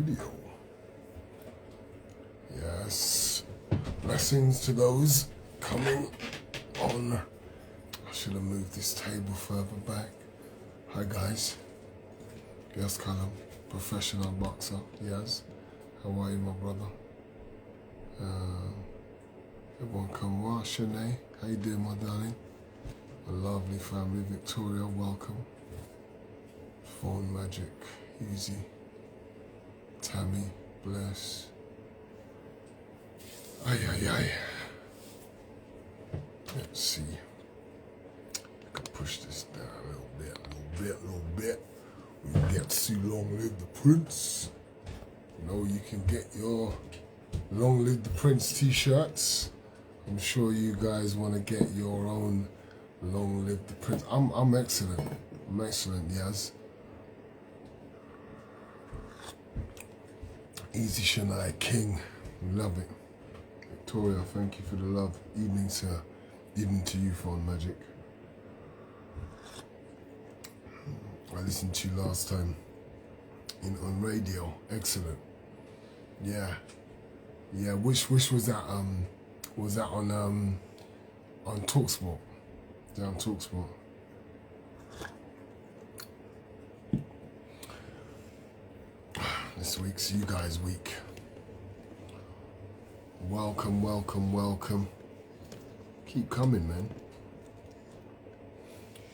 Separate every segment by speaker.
Speaker 1: video. Yes. Blessings to those coming on. I should have moved this table further back. Hi guys. Yes, Callum. Professional boxer. Yes. How are you, my brother? Everyone come well. Shanae. How you doing, my darling? A lovely family. Victoria, welcome. Phone Magic. Easy. Tammy. Bless. Ay. Let's see. I can push this down a little bit. We can get to see Long Live the Prince. You know, you can get your Long Live the Prince t-shirts. I'm sure you guys want to get your own Long Live the Prince. I'm excellent. I'm excellent, yes. Easy Shania King. Love it. Victoria, thank you for the love. Evening, sir. Evening to you, Phone Magic. I listened to you last time on radio. Excellent. Yeah. Which was that? Was that on Talksport? Down Talksport. This week's you guys' week. Welcome. Keep coming, man.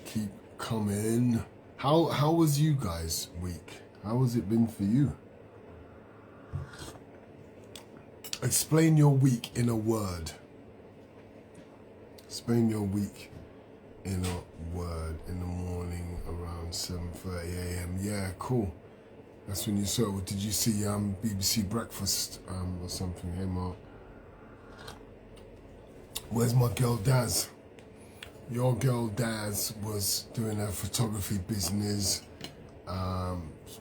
Speaker 1: Keep coming. How was you guys' week? How has it been for you? Explain your week in a word. Explain your week in a word in the morning around 7:30 a.m. Yeah, cool. That's when you saw it. Did you see BBC Breakfast or something? Hey, Mark. Where's my girl Daz? Your girl Daz was doing her photography business.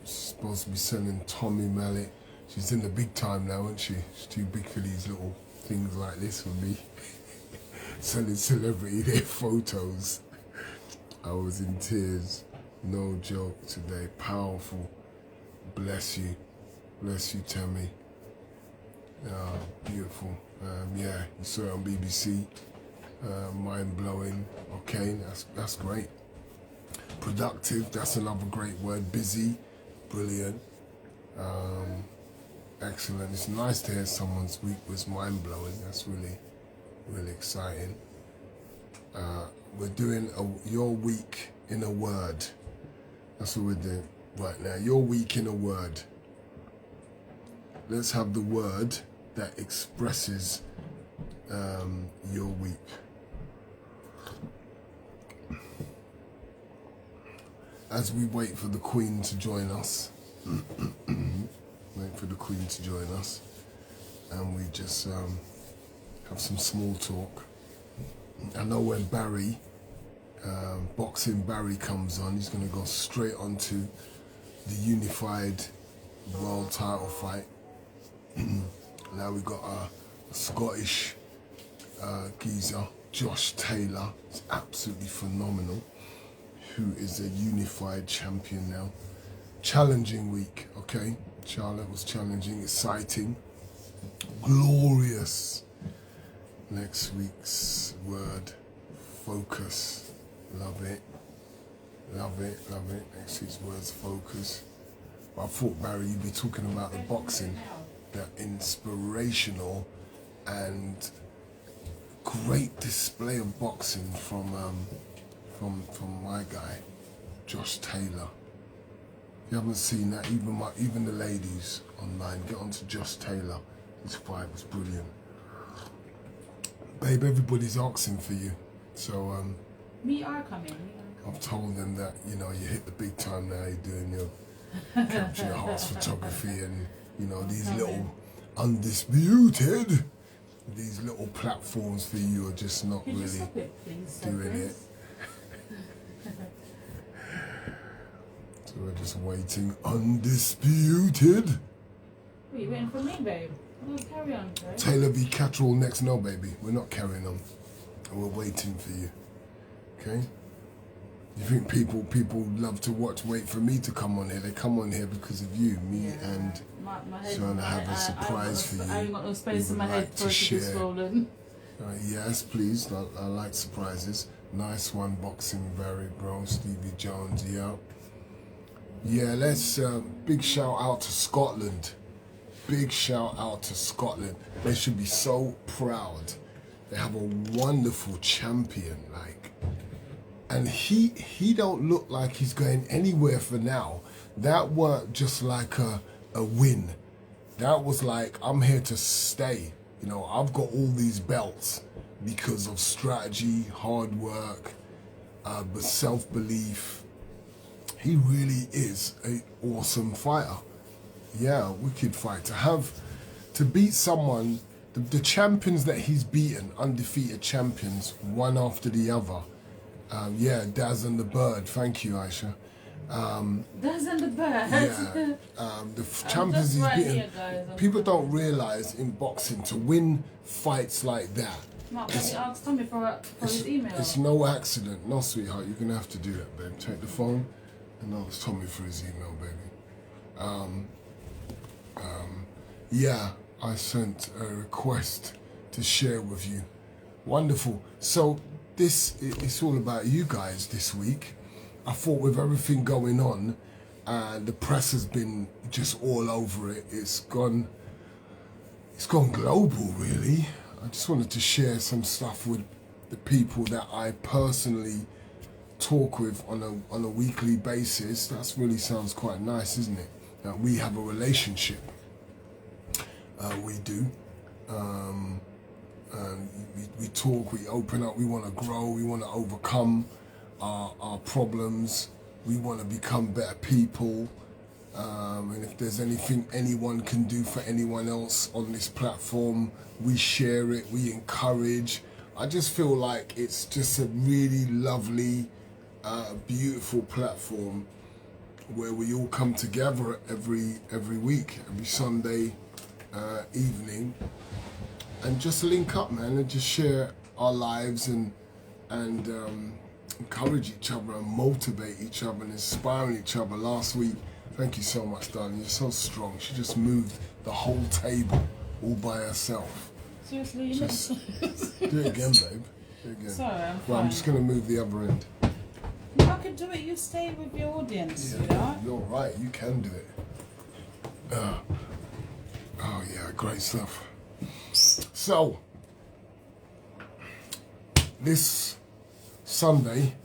Speaker 1: She's supposed to be selling Tommy Mallet. She's in the big time now, isn't she? She's too big for these little things like this for me. Selling celebrity their photos. I was in tears. No joke today. Powerful. Bless you. Bless you, Tammy. Beautiful. Yeah, you saw it on BBC. Mind-blowing. Okay, that's great. Productive, that's another great word. Busy, brilliant. Excellent. It's nice to hear someone's week was mind-blowing. That's really exciting. We're doing your week in a word. That's what we're doing right now. Your week in a word. Let's have the word that expresses your week. As we wait for the Queen to join us, and we just have some small talk. I know when Barry, Boxing Barry comes on, he's going to go straight onto the unified world title fight. Now we got a Scottish geezer, Josh Taylor. He's absolutely phenomenal. Who is a unified champion now. Challenging week, okay? Charlotte was challenging, exciting, glorious. Next week's word, focus. Love it. Next week's word's focus. I thought, Barry, you'd be talking about the boxing, the inspirational and great display of boxing from my guy, Josh Taylor. If you haven't seen that, even the ladies online, get onto Josh Taylor. His fight was brilliant. Babe, everybody's asking for you. So
Speaker 2: we are coming.
Speaker 1: I've told them that, you know, you hit the big time now, you're doing your capture your heart's photography and, you know, these little undisputed, these little platforms for you are just not
Speaker 2: Could
Speaker 1: really doing it. So we're just waiting. Undisputed.
Speaker 2: Are you waiting for me, babe? No, carry on, babe.
Speaker 1: Taylor v. Catterall next. No, baby. We're not carrying on. We're waiting for you. Okay? You think people love to wait for me to come on here? They come on here because of you, me, and
Speaker 2: my head,
Speaker 1: Sean. I have a surprise for you.
Speaker 2: I ain't got no space in my head for it to be swollen.
Speaker 1: Yes, please. I like surprises. Nice one, boxing, Barry, bro. Stevie Jones, yeah. Yeah, let's big shout out to Scotland. Big shout out to Scotland. They should be so proud. They have a wonderful champion, like, and he don't look like he's going anywhere for now. That weren't just like a win. That was like, I'm here to stay. You know, I've got all these belts because of strategy, hard work, but self-belief. He really is an awesome fighter. Yeah, wicked fight. To beat someone, the champions that he's beaten, undefeated champions, one after the other. Yeah, Daz and the Bird. Thank you, Aisha.
Speaker 2: Daz and the Bird.
Speaker 1: Yeah, the champions he's beaten.
Speaker 2: Here, guys.
Speaker 1: People don't realise in boxing, to win fights like that,
Speaker 2: Mark, can you ask Tommy for his email?
Speaker 1: it's no accident. No, sweetheart, you're going to have to do that, babe. Take the phone and ask Tommy for his email, baby. Yeah, I sent a request to share with you. Wonderful. So it's all about you guys this week. I thought with everything going on, the press has been just all over it. It's gone global, really. I just wanted to share some stuff with the people that I personally talk with on a weekly basis. That really sounds quite nice, isn't it? That we have a relationship. We do. And we talk, we open up, we want to grow, we want to overcome our problems, we want to become better people. And if there's anything anyone can do for anyone else on this platform, we share it, we encourage. I just feel like it's just a really lovely, beautiful platform where we all come together every week, every Sunday evening, and just link up, man, and just share our lives and encourage each other and motivate each other and inspiring each other. Last week, thank you so much, darling. You're so strong. She just moved the whole table all by herself.
Speaker 2: Seriously,
Speaker 1: just do it again, babe. Do it again.
Speaker 2: Sorry, I'm fine.
Speaker 1: Well, I'm just gonna move the other end.
Speaker 2: I can do it. You stay with your audience, you know.
Speaker 1: You're right. You can do it. Oh yeah, great stuff. So this Sunday,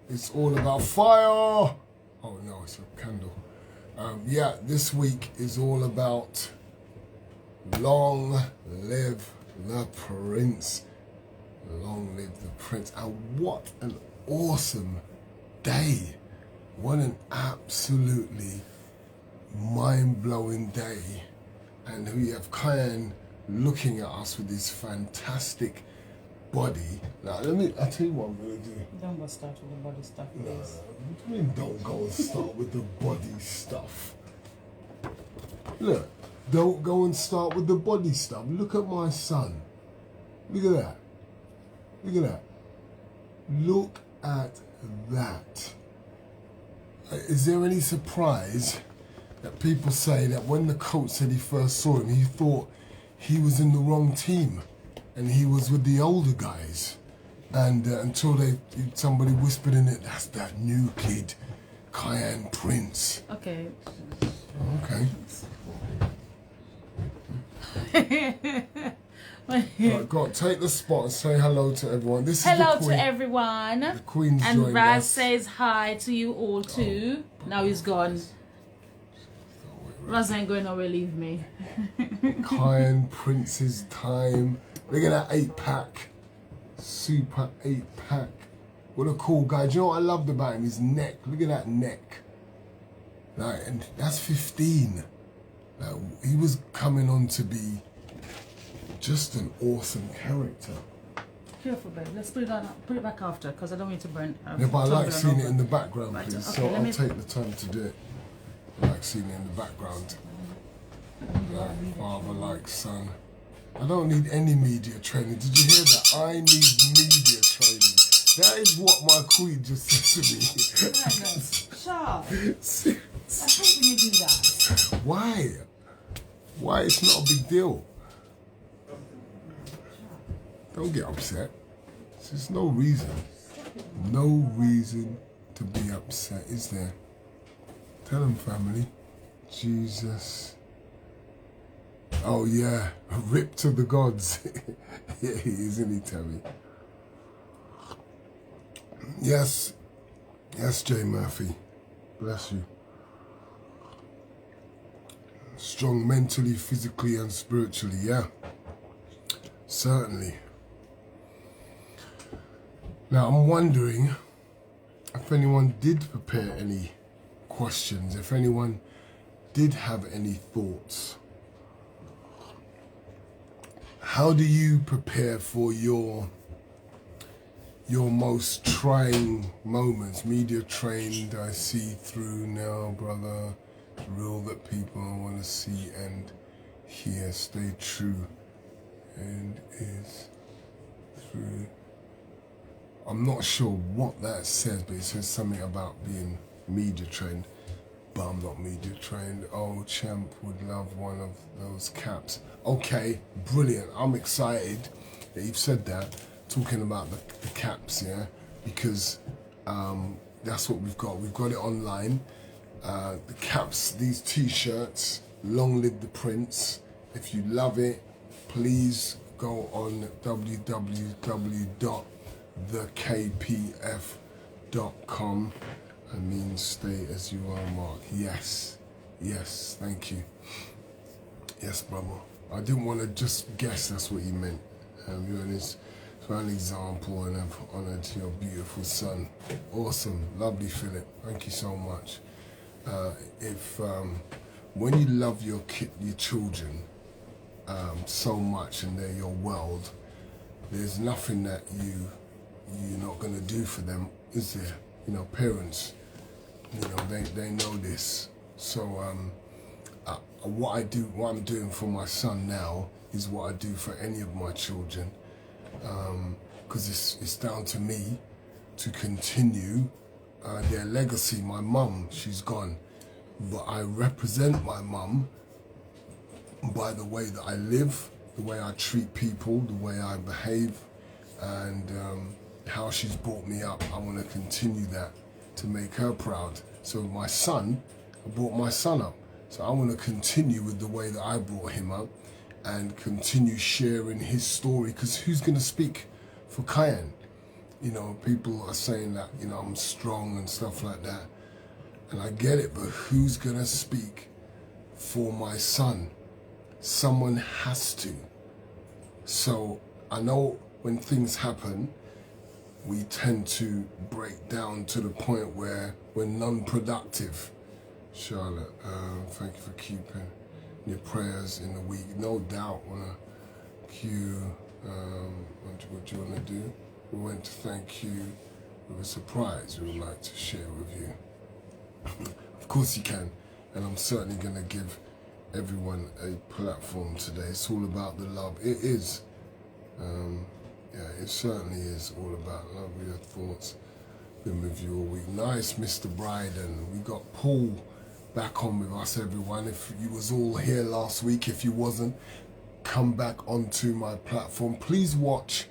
Speaker 1: it's all about fire. Oh no, it's a candle. Yeah, this week is all about long live the Prince. Long live the Prince. And what an awesome day. What an absolutely mind-blowing day. And we have Kiyan looking at us with his fantastic body. Now, I'll tell you what I'm going to do.
Speaker 2: Don't go start with the body stuff, please.
Speaker 1: No, what do you mean don't go and start with the body stuff? Look, don't go and start with the body stuff. Look at my son. Look at that. Look at that. Look at that. Is there any surprise that people say that when the coach said he first saw him, he thought he was in the wrong team and he was with the older guys? And until somebody whispered in it, that's that new kid, Kiyan Prince.
Speaker 2: Okay.
Speaker 1: Okay. Right, go on, take the spot and say hello to everyone. This
Speaker 2: hello
Speaker 1: is the Queen.
Speaker 2: to everyone.
Speaker 1: The Queen's
Speaker 2: and
Speaker 1: joined
Speaker 2: Raz
Speaker 1: us.
Speaker 2: says hi to you all too. Now he's gone. Raz ain't going nowhere, leave me.
Speaker 1: Kiyan Prince's time. Look at that 8-pack. Super 8-pack. What a cool guy. Do you know what I loved about him? His neck. Look at that neck. Like, and that's 15. Like, he was coming on to be just an awesome character.
Speaker 2: Careful, babe. Let's put it back after, because I don't want to burn.
Speaker 1: Yeah, but I like seeing it in the background,
Speaker 2: Right,
Speaker 1: please.
Speaker 2: okay,
Speaker 1: So I'll
Speaker 2: me
Speaker 1: take the time to do it. I like seeing it in the background. Like father, like son. I don't need any media training. Did you hear that? I need media training. That is what my queen just said to me.
Speaker 2: Sharp. I hate when you do that.
Speaker 1: Why? Why? It's not a big deal. Don't get upset. There's no reason. No reason to be upset, is there? Tell them, family. Jesus. Oh, yeah. Rip to the gods. Yeah, he is, isn't he, Terry? Yes. Yes, Jay Murphy. Bless you. Strong mentally, physically, and spiritually, yeah. Certainly. Now, I'm wondering if anyone did prepare any questions, if anyone did have any thoughts. How do you prepare for your most trying moments? Media trained, I see through now, brother. Real that people want to see and hear. Stay true and is through. I'm not sure what that says, but it says something about being media trained, but I'm not media trained. Oh, champ would love one of those caps. Okay, brilliant. I'm excited that you've said that, talking about the caps, yeah, because that's what we've got. We've got it online. The caps, these t-shirts, long live the Prince. If you love it, please go on www.thekpf.com. I mean, stay as you are, Mark. Yes, yes, thank you. Yes, brother. I didn't want to just guess that's what you meant. You're an example, and I've honoured your beautiful son. Awesome, lovely, Philip. Thank you so much. When you love your children so much and they're your world, there's nothing that you're not going to do for them, is there? You know, parents, you know, they know this. So what I'm doing for my son now is what I do for any of my children, because it's down to me to continue their legacy. My mum, she's gone, but I represent my mum by the way that I live, the way I treat people, the way I behave, and how she's brought me up. I want to continue that to make her proud. So my son, I brought my son up, so I want to continue with the way that I brought him up and continue sharing his story, because who's going to speak for Kiyan? You know, people are saying that, you know, I'm strong and stuff like that. And I get it, but who's going to speak for my son? Someone has to. So I know when things happen, we tend to break down to the point where we're non-productive. Charlotte, thank you for keeping your prayers in the week. No doubt, want to cue, what do you want to do? We want to thank you with a surprise we would like to share with you. Of course you can, and I'm certainly going to give everyone a platform today. It's all about the love. It is. Yeah, it certainly is all about love. Your thoughts. Been with you all week. Nice, Mr. Bryden. We got Paul back on with us, everyone. If you was all here last week, if you wasn't, come back onto my platform. Please watch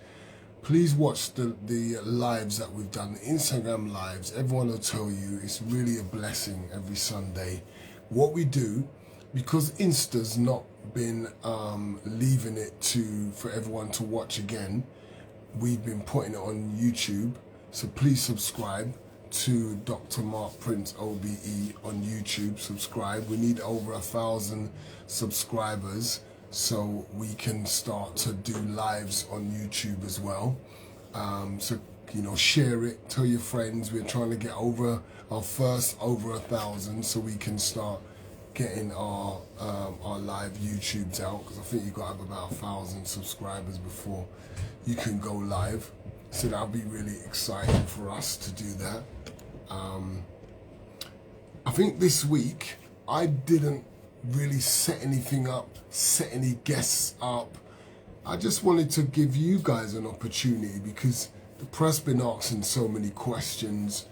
Speaker 1: the lives that we've done, the Instagram lives. Everyone will tell you it's really a blessing every Sunday. What we do, because Insta's not been leaving it for everyone to watch again, we've been putting it on YouTube. So please subscribe to Dr. Mark Prince OBE on YouTube. Subscribe. We need over 1,000 subscribers so we can start to do lives on YouTube as well. So, you know, share it, tell your friends. We're trying to get over 1,000 so we can start getting our live YouTubes out, because I think you've got to have about 1,000 subscribers before you can go live. So that'll be really exciting for us to do that. I think this week I didn't really set anything up, set any guests up. I just wanted to give you guys an opportunity, because the press been asking so many questions.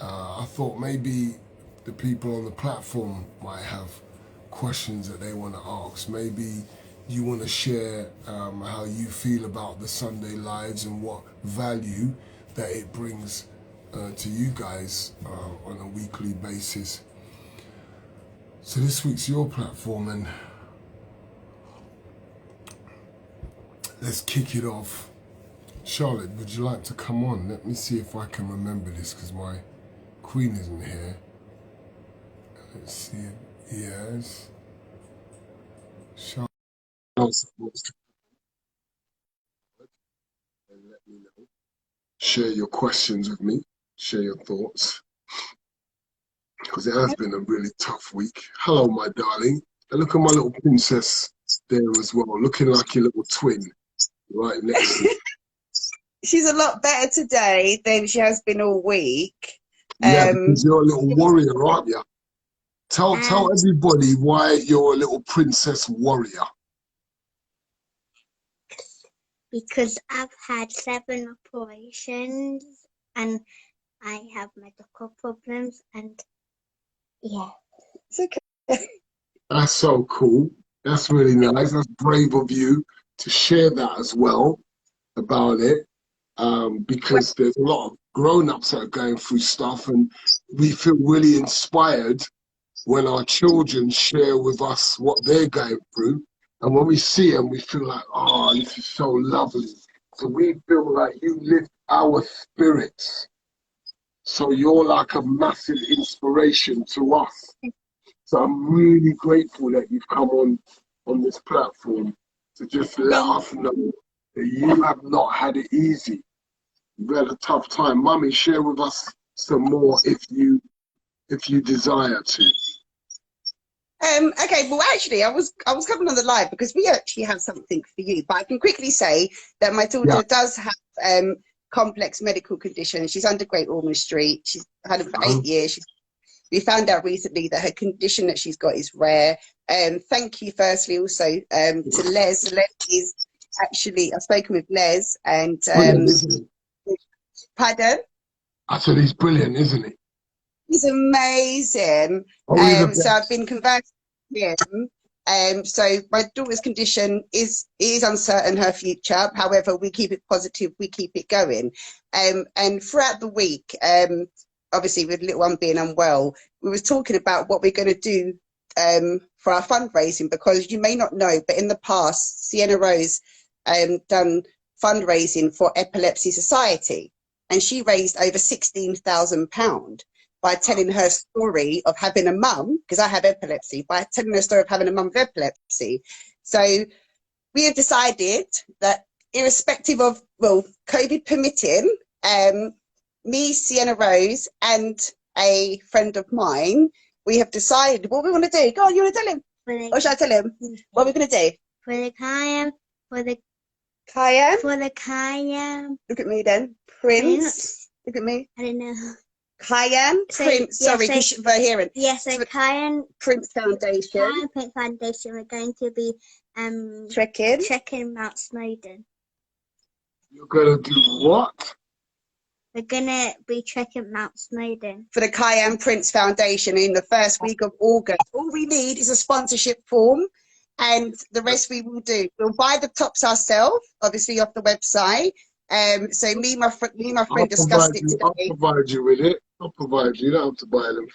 Speaker 1: I thought maybe the people on the platform might have questions that they want to ask. Maybe you want to share how you feel about the Sunday Lives and what value that it brings to you guys on a weekly basis. So this week's your platform, and let's kick it off. Charlotte, would you like to come on? Let me see if I can remember this, because my queen isn't here. Let's see. Yes. Charlotte. And let me know. Share your questions with me. Share your thoughts. Because it has been a really tough week. Hello, my darling. And look at my little princess there as well, looking like your little twin right next to you.
Speaker 3: She's a lot better today than she has been all week.
Speaker 1: Yeah, because you're a little warrior, aren't you? Tell everybody why you're a little princess warrior.
Speaker 4: Because I've had 7 operations and I have medical problems, and yeah.
Speaker 3: It's okay.
Speaker 1: That's so cool. That's really nice. That's brave of you to share that as well about it. Because there's a lot of grown-ups that are going through stuff, and we feel really inspired when our children share with us what they're going through. And when we see them, we feel like, oh, this is so lovely. So we feel like you lift our spirits. So you're like a massive inspiration to us. So I'm really grateful that you've come on this platform to just let us know that you have not had it easy. You've had a tough time. Mummy, share with us some more if you desire to.
Speaker 3: Okay, well, actually, I was coming on the live because we actually have something for you. But I can quickly say that my daughter does have complex medical conditions. She's under Great Ormond Street. She's had it for 8 years. We found out recently that her condition that she's got is rare. Thank you, firstly, also to Les. Les is actually, I've spoken with Les, and pardon?
Speaker 1: I said he's brilliant, isn't he?
Speaker 3: He's amazing. So I've been conversing with him. So my daughter's condition is uncertain, her future. However, we keep it positive, we keep it going. And throughout the week, obviously with little one being unwell, we was talking about what we're going to do for our fundraising, because you may not know, but in the past, Sienna Rose done fundraising for Epilepsy Society, and she raised over £16,000 by telling her story of having a mum, because I have epilepsy, by telling her story of having a mum with epilepsy. So we have decided that irrespective of, well, COVID permitting, me, Sienna Rose, and a friend of mine, we have decided what we want to do. Go on, you want to tell him? Or should I tell him? What are we going to do?
Speaker 4: For the Kiyan,
Speaker 3: Kiyan?
Speaker 4: for the Kiyan.
Speaker 3: Look at me then. Prince. Look at me.
Speaker 4: I don't know.
Speaker 3: Kiyan Prince.
Speaker 4: Yeah,
Speaker 3: sorry, for hearing.
Speaker 4: Yes, so Kiyan
Speaker 3: Prince Foundation.
Speaker 4: Kiyan Prince Foundation. We're going to be
Speaker 3: trekking
Speaker 4: Mount Snowdon.
Speaker 1: You're gonna do what?
Speaker 4: We're gonna be trekking Mount Snowdon
Speaker 3: for the Kiyan Prince Foundation in the first week of August. All we need is a sponsorship form, and the rest we will do. We'll buy the tops ourselves, obviously off the website. So me and my friend discussed it today.
Speaker 1: I'll provide you with it. I'll provide you. You don't have to buy them.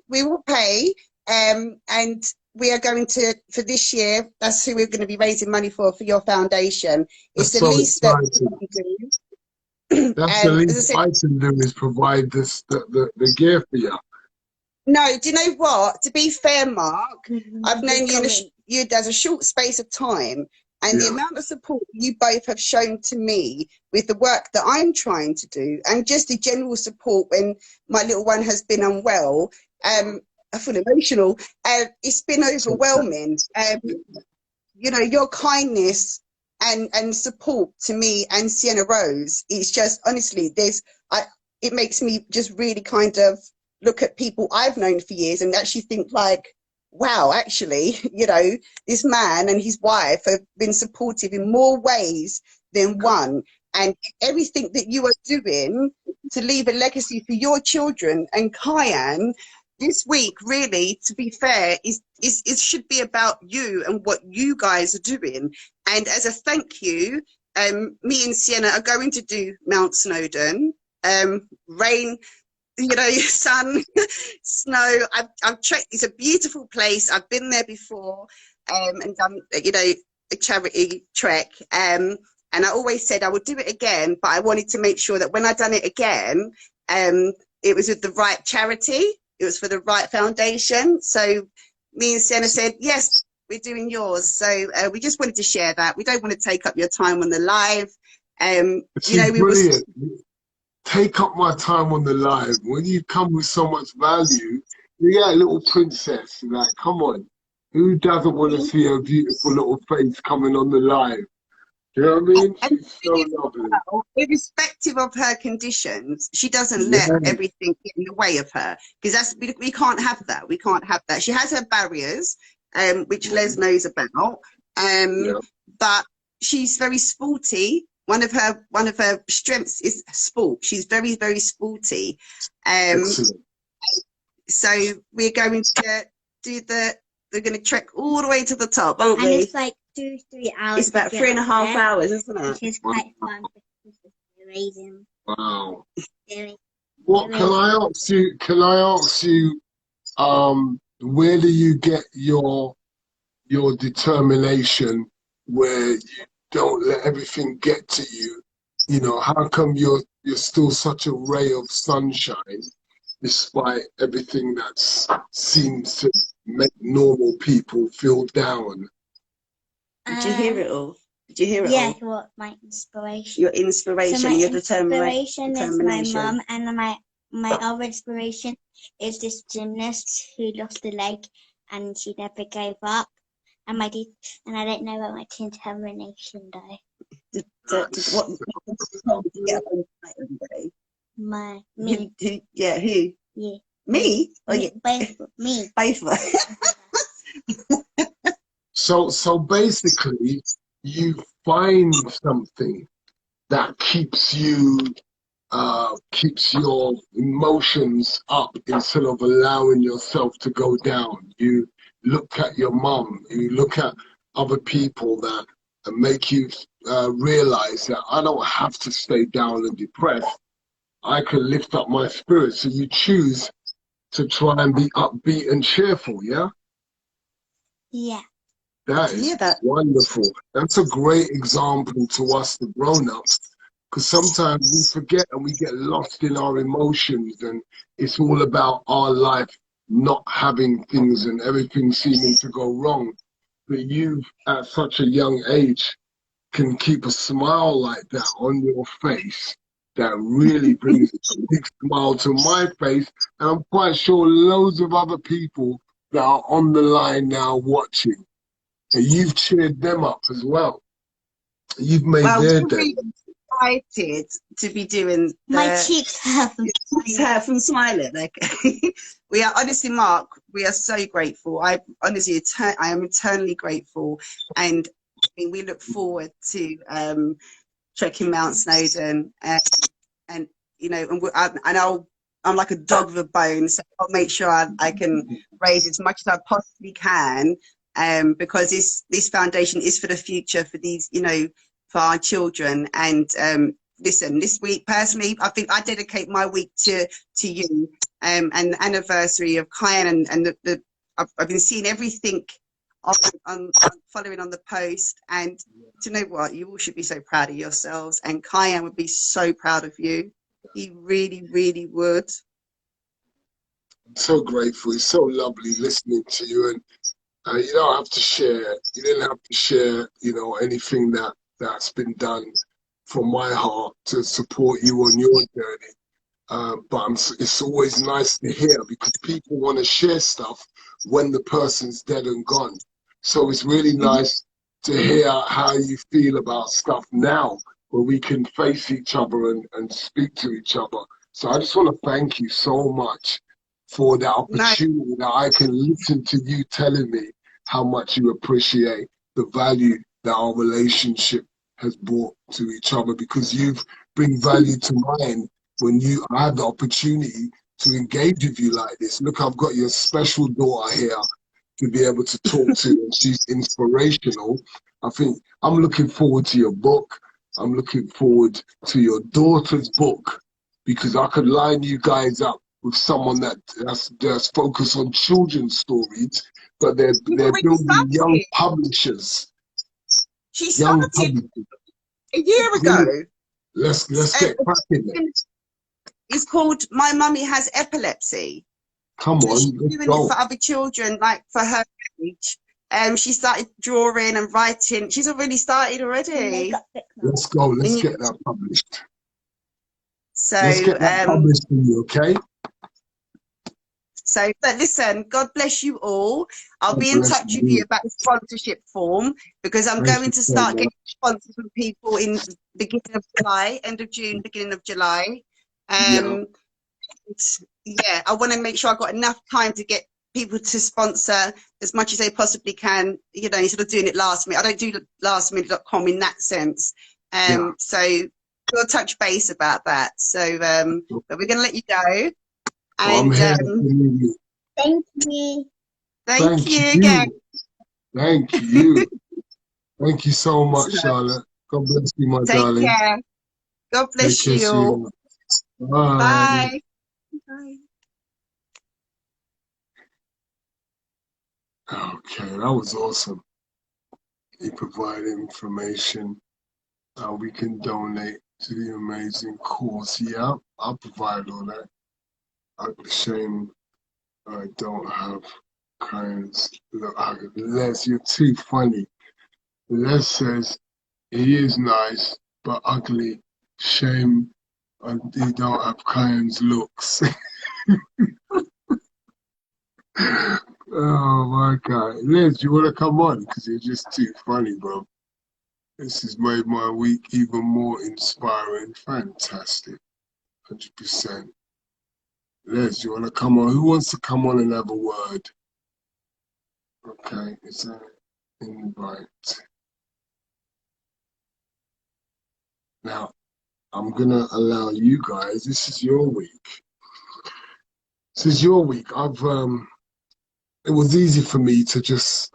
Speaker 3: We will pay. And we are going to, for this year, that's who we're going to be raising money for your foundation. It's the least that we can do.
Speaker 1: That's the least I can do is provide the gear for you.
Speaker 3: No, do you know what? To be fair, Mark, I've known you as a short space of time, and the amount of support you both have shown to me with the work that I'm trying to do, and just the general support when my little one has been unwell. I feel emotional. It's been overwhelming. You know, your kindness and support to me and Sienna Rose, it's just, honestly, it makes me just really kind of look at people I've known for years and actually think like, wow, actually, you know, this man and his wife have been supportive in more ways than one. and everything that you are doing to leave a legacy for your children. And Kiyan, this week, really, to be fair, is should be about you and what you guys are doing. And as a thank you, me and Sienna are going to do Mount Snowdon. Rain, you know, sun, snow. I've checked. It's a beautiful place. I've been there before, and done, you know, a charity trek. And I always said I would do it again, but I wanted to make sure that when I done it again, it was with the right charity. It was for the right foundation. So me and Sienna said, yes, we're doing yours. So we just wanted to share that. We don't want to take up your time on the live. You know, we
Speaker 1: brilliant. Take up my time on the live. When you come with so much value, you get a little princess. Like, come on. Who doesn't want to see a beautiful little face coming on the live? You know what I mean? She's so lovely.
Speaker 3: Irrespective of her conditions, she doesn't let everything get in the way of her, because that's, we can't have that. We can't have that. She has her barriers, which Les knows about, but she's very sporty. One of her strengths is sport. She's very, very sporty. So we're going to do we're going to trek all the way to the top, aren't we?
Speaker 4: And it's like 2-3 hours.
Speaker 3: It's about 3.5 hours, isn't it?
Speaker 4: Which is quite fun because it's amazing.
Speaker 1: Wow. What can I ask you? Can I ask you? Where do you get your determination where you don't let everything get to you? You know, how come you're still such a ray of sunshine despite everything that seems to make normal people feel down?
Speaker 3: Did you hear it all? Did you hear it all?
Speaker 4: Yeah, what my inspiration.
Speaker 3: Your inspiration,
Speaker 4: so my
Speaker 3: your
Speaker 4: inspiration is my mum, and my other inspiration is this gymnast who lost a leg and she never gave up. And I don't know about my determination though.
Speaker 3: What
Speaker 4: me.
Speaker 3: Who? Yeah, who?
Speaker 4: Yeah.
Speaker 3: Me? Oh, yeah.
Speaker 4: Me.
Speaker 3: Both.
Speaker 1: So basically, you find something that keeps your emotions up instead of allowing yourself to go down. You look at your mum, you look at other people that make you realize that I don't have to stay down and depressed. I can lift up my spirit. So you choose to try and be upbeat and cheerful, yeah?
Speaker 4: Yeah.
Speaker 1: That is wonderful. That's a great example to us, the grown-ups, because sometimes we forget and we get lost in our emotions, and it's all about our life not having things and everything seeming to go wrong. But you, at such a young age, can keep a smile like that on your face. That really brings a big smile to my face, and I'm quite sure loads of other people that are on the line now watching. And you've cheered them up as well. You've made their day.
Speaker 3: Excited to be doing.
Speaker 4: My cheeks hurt
Speaker 3: from smiling. Like, we are honestly, Mark. We are so grateful. I honestly, I am eternally grateful, and I mean, we look forward to trekking Mount Snowdon, and you know, I'm like a dog with a bone, so I'll make sure I can raise as much as I possibly can. Because this foundation is for the future, for these, you know, for our children. And listen, this week personally, I think I dedicate my week to you, and the anniversary of Kiyan, and I've been seeing everything on following on the post, and do you know what? You all should be so proud of yourselves, and Kiyan would be so proud of you. He really, really would.
Speaker 1: I'm so grateful. It's so lovely listening to you, and you don't have to share. You didn't have to share, you know, anything that's been done from my heart to support you on your journey. But it's always nice to hear, because people want to share stuff when the person's dead and gone. So it's really nice to hear how you feel about stuff now, where we can face each other and speak to each other. So I just want to thank you so much for the opportunity that I can listen to you telling me how much you appreciate the value that our relationship has brought to each other, because you've bring value to mine when I had the opportunity to engage with you like this. Look, I've got your special daughter here to be able to talk to, and she's inspirational. I think I'm looking forward to your book. I'm looking forward to your daughter's book, because I could line you guys up with someone that's focused on children's stories, but they're building young publishers.
Speaker 3: She
Speaker 1: Young
Speaker 3: started
Speaker 1: publishers.
Speaker 3: a year ago.
Speaker 1: Let's get cracking.
Speaker 3: It's called My Mummy Has Epilepsy.
Speaker 1: Come
Speaker 3: So
Speaker 1: on,
Speaker 3: she's
Speaker 1: let's
Speaker 3: doing
Speaker 1: go.
Speaker 3: it for other children, like for her age. She started drawing and writing. She's already started already.
Speaker 1: Let's go. Let's get that published.
Speaker 3: So
Speaker 1: let's get that published for you, okay?
Speaker 3: So, but listen, God bless you all. I'll be in touch with you about the sponsorship form, because I'm going to start getting sponsors from people in the beginning of July, end of June, beginning of July. Yeah, I want to make sure I've got enough time to get people to sponsor as much as they possibly can, you know, instead of doing it last minute. I don't do lastminute.com in that sense. So we'll touch base about that. So, but we're going to let you go. And
Speaker 1: thank you.
Speaker 3: Thank you again.
Speaker 1: Thank you. Thank you so much, Charlotte. God bless you, my darling.
Speaker 3: Take care. God bless you.
Speaker 1: Bye.
Speaker 3: Bye. Bye.
Speaker 1: Okay, that was awesome. He provided information how we can donate to the amazing cause. Yeah, I'll provide all that. It's a shame I don't have kinds. Look, Les, you're too funny. Les says he is nice but ugly. Shame he don't have Kiyan's looks. Oh my God. Les, you want to come on? Because you're just too funny, bro. This has made my week even more inspiring. Fantastic. 100%. Les, you want to come on? Who wants to come on and have a word? Okay, it's an invite. Now, I'm going to allow you guys, this is your week. This is your week. It was easy for me to just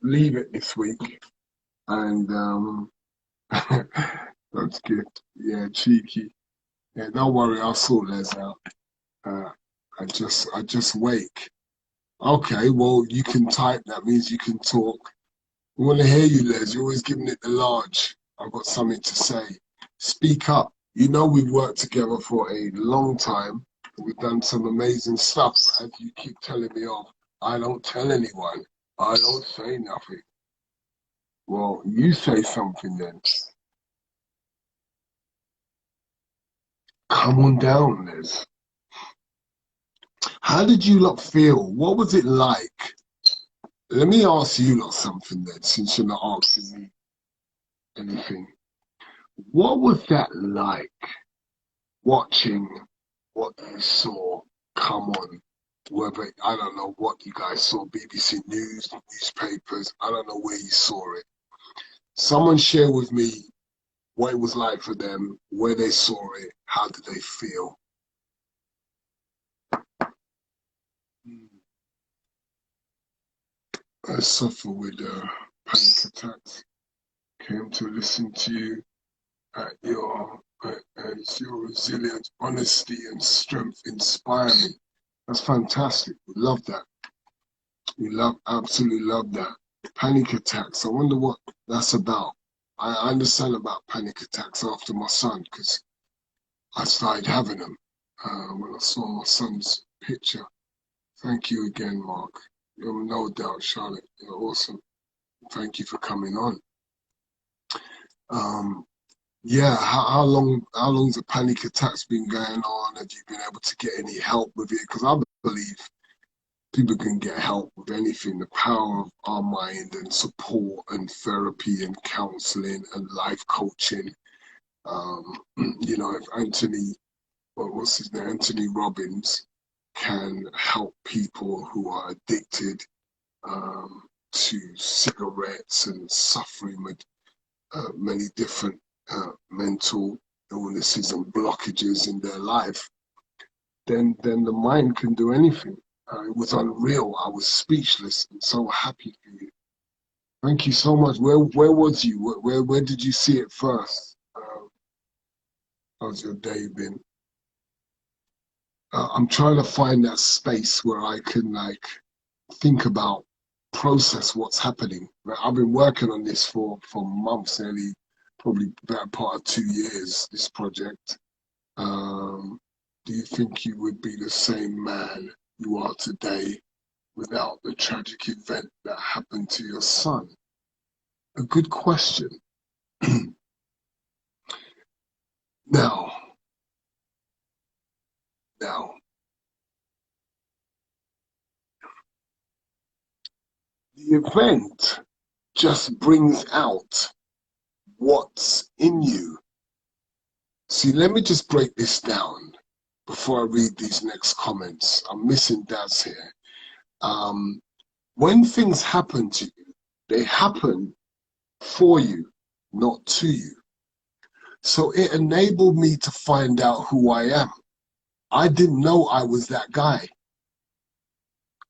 Speaker 1: leave it this week. And that's good. Yeah, cheeky. Yeah, don't worry, I'll sort Les out. I just wake. Okay, well, you can type. That means you can talk. We want to hear you, Les. You're always giving it the large. I've got something to say. Speak up. You know we've worked together for a long time. We've done some amazing stuff. As you keep telling me off, I don't tell anyone. I don't say nothing. Well, you say something then. Come on down, Les. How did you lot feel? What was it like? Let me ask you lot something then, since you're not asking me anything. What was that like, watching what you saw come on? Whether, I don't know what you guys saw, BBC News, newspapers, I don't know where you saw it. Someone share with me what it was like for them, where they saw it, how did they feel? I suffer with panic attacks. Came to listen to you at your resilience, honesty, and strength inspire me. That's fantastic. We love that. We absolutely love that. Panic attacks. I wonder what that's about. I understand about panic attacks after my son, because I started having them when I saw my son's picture. Thank you again, Mark. You're no doubt, Charlotte. You're awesome. Thank you for coming on. Yeah, how long's the panic attacks been going on? Have you been able to get any help with it? Because I believe people can get help with anything. The power of our mind and support and therapy and counseling and life coaching. You know, if Anthony Robbins can help people who are addicted to cigarettes and suffering with many different mental illnesses and blockages in their life, then the mind can do anything. It was unreal. I was speechless and so happy for you. Thank you so much. Where was you? Where did you see it first? How's your day been? I'm trying to find that space where I can like think about, process what's happening. I've been working on this for months, nearly, probably better part of 2 years, this project. Do you think you would be the same man you are today without the tragic event that happened to your son? A good question. Now, the event just brings out what's in you. See, let me just break this down before I read these next comments. I'm missing Daz here. When things happen to you, they happen for you, not to you. So it enabled me to find out who I am. I didn't know I was that guy.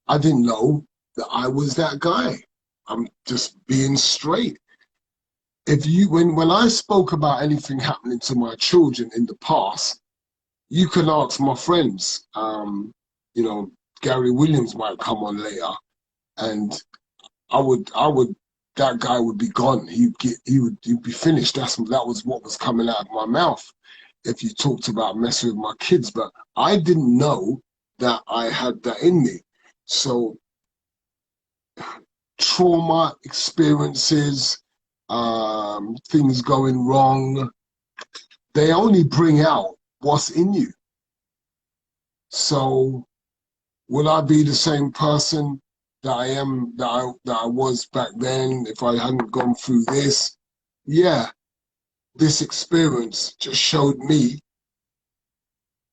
Speaker 1: I didn't know that I was that guy. I'm just being straight. If you, when I spoke about anything happening to my children in the past, you can ask my friends. You know, Gary Williams might come on later, and that guy would be gone. He'd be finished. That was what was coming out of my mouth if you talked about messing with my kids. But I didn't know that I had that in me. So trauma experiences, things going wrong, they only bring out what's in you. So will I be the same person that I am, that I was back then if I hadn't gone through this? Yeah, this experience just showed me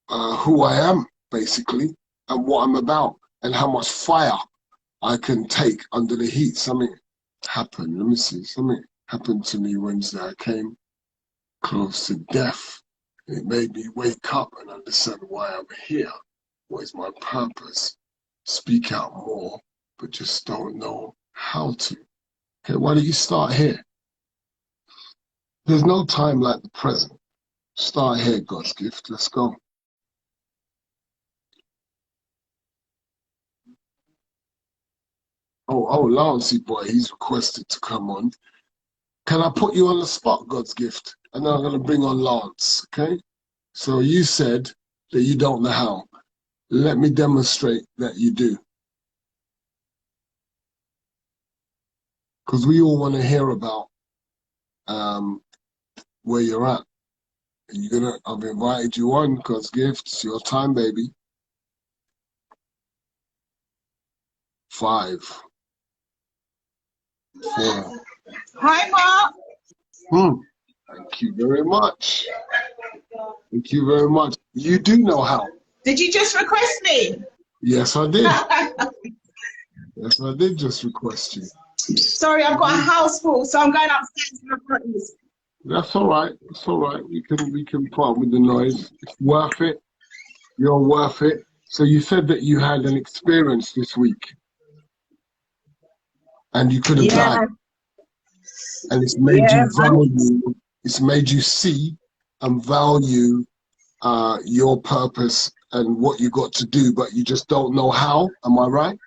Speaker 1: who I am, basically, and what I'm about, and how much fire I can take under the heat. Something happened, let me see, something happened to me Wednesday. I came close to death. It made me wake up and understand why I'm here. What is my purpose? Speak out more, but just don't know how to. Okay, why don't you start here? There's no time like the present. Start here, God's gift. Let's go. Oh, Lancey boy, he's requested to come on. Can I put you on the spot, God's gift? And then I'm going to bring on Lance, okay? So you said that you don't know how. Let me demonstrate that you do. Because we all want to hear about where you're at. I've invited you on, God's gift. It's your time, baby. 5, 4.
Speaker 5: Hi, Mark.
Speaker 1: Thank you very much. Thank you very much. You do know how.
Speaker 5: Did you just request me?
Speaker 1: Yes, I did. Yes, I did just request you.
Speaker 5: Sorry, I've got a house full, so I'm going upstairs to my parents.
Speaker 1: That's all right. It's all right. We can put up with the noise. It's worth it. You're worth it. So you said that you had an experience this week, and you could have died. And it's made you value. It's made you see and value your purpose and what you got to do, but you just don't know how. Am I right?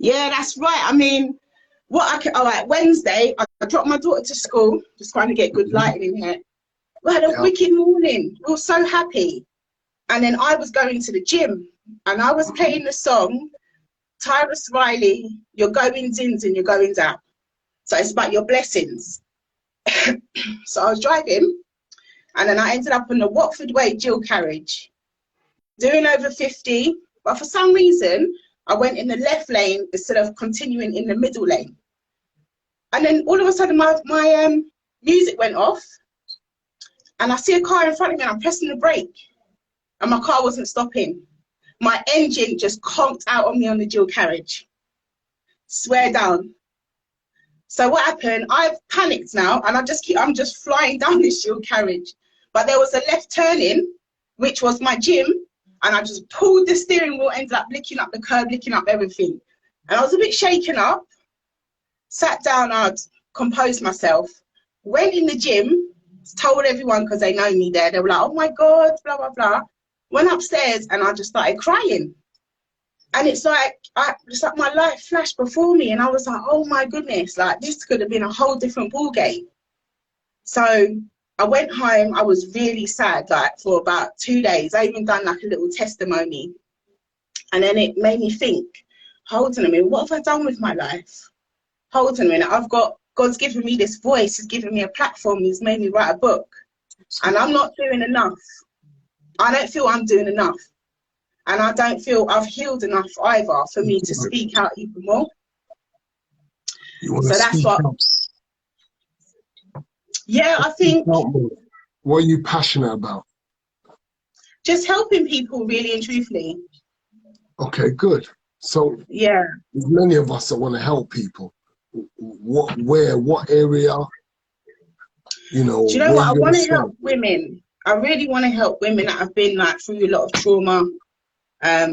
Speaker 5: Yeah, that's right. I mean, all right, Wednesday, I dropped my daughter to school, just trying to get good lighting in here. We had a wicked morning. We were so happy. And then I was going to the gym, and I was playing the song, Tyrus Riley, your goings ins and your goings out. So it's about your blessings. So I was driving, and then I ended up on the Watford Way dual carriage, doing over 50, but for some reason, I went in the left lane instead of continuing in the middle lane. And then all of a sudden, my music went off, and I see a car in front of me, and I'm pressing the brake, and my car wasn't stopping. My engine just conked out on me on the dual carriage. Swear down. So what happened? I've panicked now, and I'm just flying down this dual carriage. But there was a left turning, which was my gym, and I just pulled the steering wheel, ended up licking up the curb, licking up everything. And I was a bit shaken up, sat down, I'd composed myself, went in the gym, told everyone because they know me there. They were like, oh my God, blah, blah, blah. Went upstairs and I just started crying. And it's like my life flashed before me, and I was like, oh my goodness, like this could have been a whole different ball game. So I went home, I was really sad, like for about 2 days. I even done like a little testimony. And then it made me think, hold on a minute, what have I done with my life? Hold on a minute, God's given me this voice, he's given me a platform, he's made me write a book. And I'm not doing enough. I don't feel I'm doing enough. And I don't feel I've healed enough either for me to speak out even more. So that's what. Yeah, I think.
Speaker 1: What are you passionate about?
Speaker 5: Just helping people, really and truthfully.
Speaker 1: Okay, good. So
Speaker 5: yeah,
Speaker 1: there's many of us that want to help people. What area? You know.
Speaker 5: Do you know what? I want to help women. I really want to help women that have been like through a lot of trauma.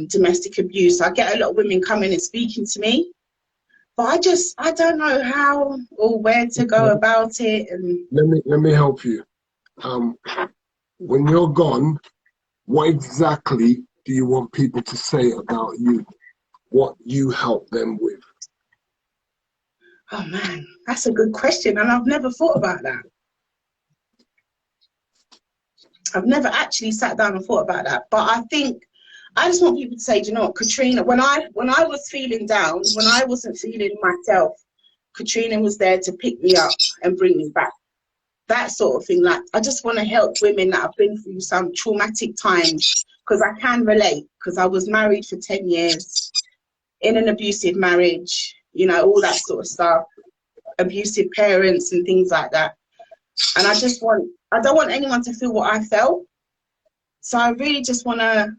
Speaker 5: Domestic abuse. I get a lot of women coming and speaking to me, but I don't know how or where to go about it. And
Speaker 1: let me help you. When you're gone, what exactly do you want people to say about you? What you help them with?
Speaker 5: Oh man, that's a good question, and I've never thought about that. I've never actually sat down and thought about that, but I think I just want people to say, do you know what, Katrina, when I was feeling down, when I wasn't feeling myself, Katrina was there to pick me up and bring me back. That sort of thing. Like, I just want to help women that have been through some traumatic times, because I can relate, because I was married for 10 years, in an abusive marriage, you know, all that sort of stuff, abusive parents and things like that. And I don't want anyone to feel what I felt. So I really just want to,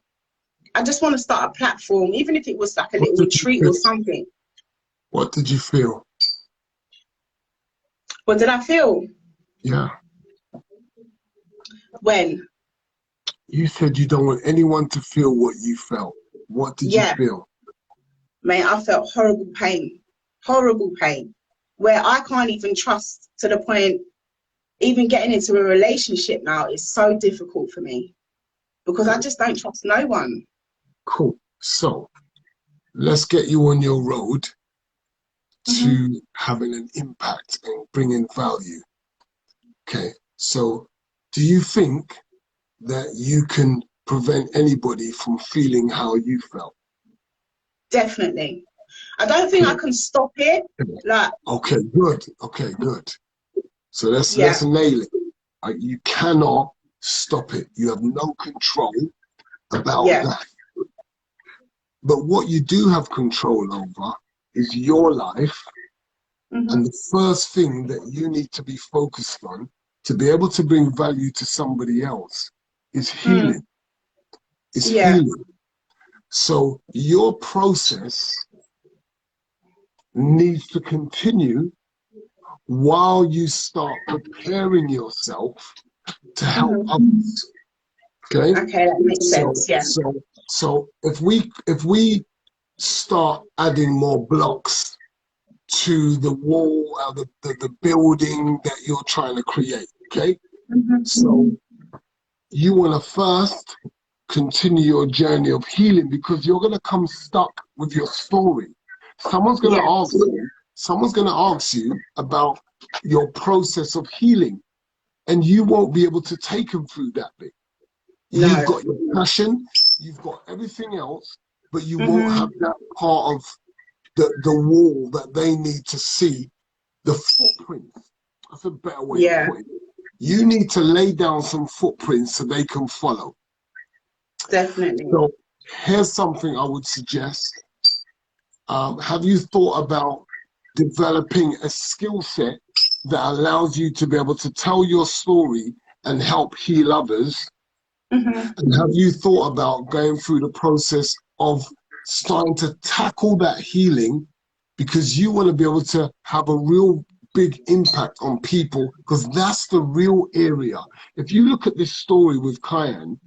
Speaker 5: start a platform, even if it was like a little retreat or something.
Speaker 1: What did you feel?
Speaker 5: What did I feel?
Speaker 1: Yeah.
Speaker 5: When?
Speaker 1: You said you don't want anyone to feel what you felt. What did you feel?
Speaker 5: Mate, I felt horrible pain, where I can't even trust, to the point, even getting into a relationship now is so difficult for me, because I just don't trust no one.
Speaker 1: Cool. So let's get you on your road to having an impact and bringing value. Okay. So do you think that you can prevent anybody from feeling how you felt?
Speaker 5: Definitely. I don't think I can stop it. Like. Okay, good.
Speaker 1: Okay, good. So let's nail it. You cannot stop it. You have no control about that. But what you do have control over is your life. And the first thing that you need to be focused on to be able to bring value to somebody else is healing. It's healing. So your process needs to continue while you start preparing yourself to help others. Okay?
Speaker 5: Okay, that makes sense, yeah.
Speaker 1: So if we start adding more blocks to the wall, the building that you're trying to create, okay? So you want to first continue your journey of healing, because you're going to come stuck with your story. Someone's going to ask you about your process of healing, and you won't be able to take them through that bit. No. You've got your passion, you've got everything else, but you won't have that part of the wall that they need to see, the footprints. That's a better way to put it. You need to lay down some footprints so they can follow.
Speaker 5: Definitely.
Speaker 1: So here's something I would suggest. Have you thought about developing a skill set that allows you to be able to tell your story and help heal others? And have you thought about going through the process of starting to tackle that healing because you want to be able to have a real big impact on people, because that's the real area. If you look at this story with Kiyan,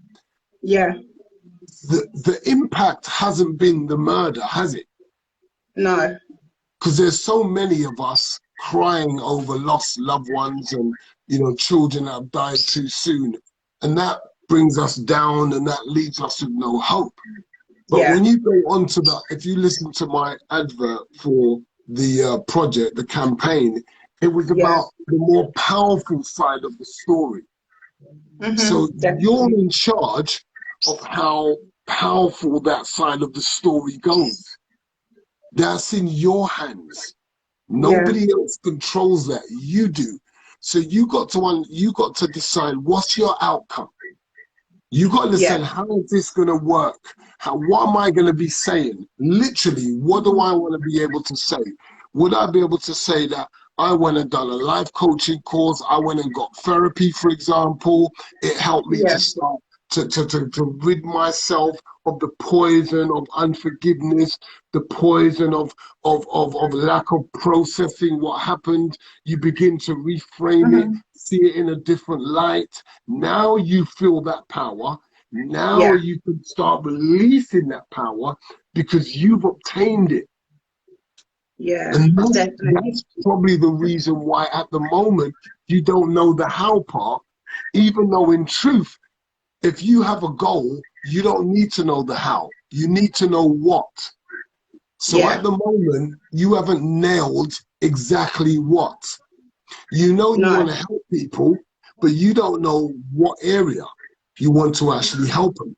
Speaker 5: Yeah.
Speaker 1: the impact hasn't been the murder, has it?
Speaker 5: No.
Speaker 1: Because there's so many of us crying over lost loved ones and, you know, children that have died too soon. And that brings us down and that leaves us with no hope. But
Speaker 5: Yeah.
Speaker 1: when you go onto the, if you listen to my advert for the project, the campaign, it was about the more powerful side of the story. So you're in charge of how powerful that side of the story goes. That's in your hands. Nobody else controls that. You do. So you got to decide what's your outcome. You got to decide, how is this going to work? What am I going to be saying? Literally, what do I want to be able to say? Would I be able to say that I went and done a life coaching course, I went and got therapy, for example, it helped me to start to rid myself of the poison of unforgiveness, the poison of lack of processing what happened. You begin to reframe it, see it in a different light. Now you feel that power. Now you can start releasing that power because you've obtained it.
Speaker 5: Yeah,
Speaker 1: And
Speaker 5: definitely.
Speaker 1: that's probably the reason why at the moment you don't know the how part, even though in truth, if you have a goal, you don't need to know the how. You need to know what. So at the moment, you haven't nailed exactly what. You know you want to help people, but you don't know what area you want to actually help them.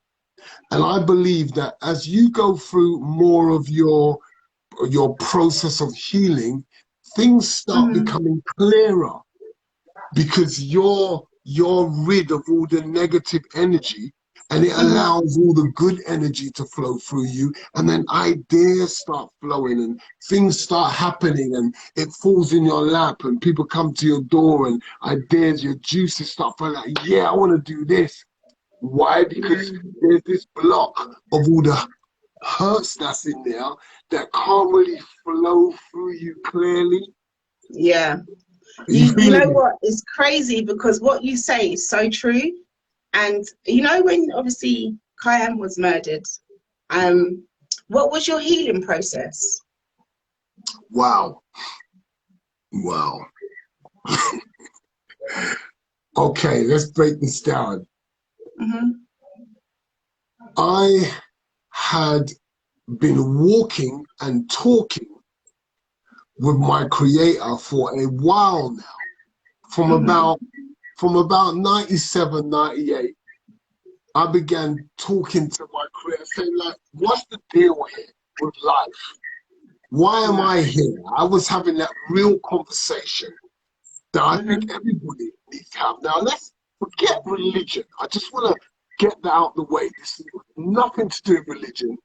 Speaker 1: And I believe that as you go through more of your process of healing, things start becoming clearer because you're rid of all the negative energy, and it allows all the good energy to flow through you, and then ideas start flowing and things start happening and it falls in your lap and people come to your door and ideas, your juices start flowing like, yeah, I want to do this. Why? Because there's this block of all the hurts that's in there that can't really flow through you clearly.
Speaker 5: Yeah. You know what? It's crazy because what you say is so true. And you know, when obviously Kiyan was murdered, what was your healing process?
Speaker 1: Wow. Okay, let's break this down. I had been walking and talking with my creator for a while now, from about 97, 98. I began talking to my creator, saying like, what's the deal here with life? Why am I here? I was having that real conversation that I think everybody needs to have. Now let's forget religion. I just want to get that out of the way. This is nothing to do with religion.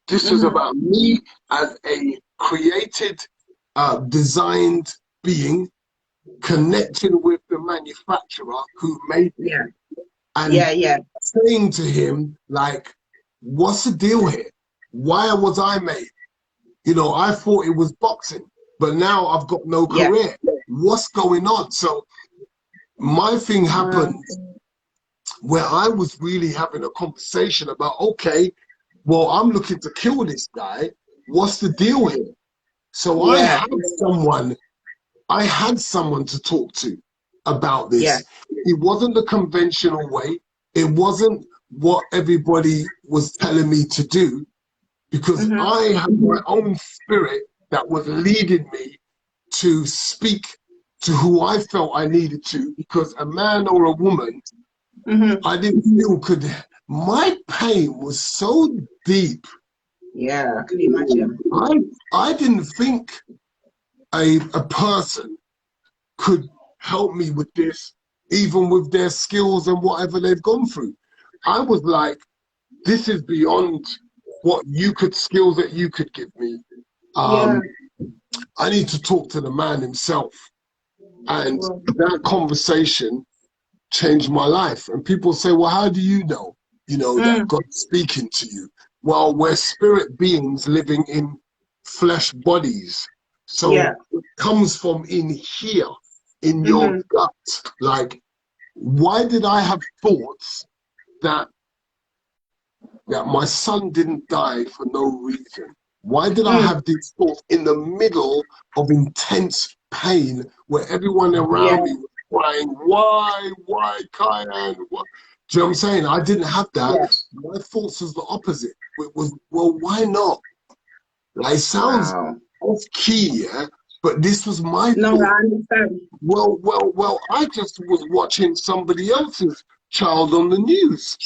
Speaker 1: This is about me as a created, designed being connecting with the manufacturer who made me. And saying to him, like, what's the deal here? Why was I made? You know, I thought it was boxing, but now I've got no career. What's going on? So my thing happened where I was really having a conversation about, okay, well, I'm looking to kill this guy. What's the deal here? So I had someone to talk to about this. It wasn't the conventional way. It wasn't what everybody was telling me to do, because I had my own spirit that was leading me to speak to who I felt I needed to, because a man or a woman, I didn't feel could. My pain was so deep.
Speaker 5: Yeah, I can imagine.
Speaker 1: I didn't think a person could help me with this, even with their skills and whatever they've gone through. I was like, this is beyond what skills that you could give me. I need to talk to the man himself. And that conversation changed my life. And people say, well, how do you know, that God's speaking to you? Well, we're spirit beings living in flesh bodies. So it comes from in here, in your gut. Like, why did I have thoughts that my son didn't die for no reason? Why did I have these thoughts in the middle of intense pain where everyone around me was crying, why, Kiyan? What? Do you know what I'm saying? I didn't have that. My thoughts was the opposite. It was, well, why not? Like, it sounds off key, yeah? But this was my
Speaker 5: No,
Speaker 1: thought.
Speaker 5: I understand.
Speaker 1: Well, I just was watching somebody else's child on the news.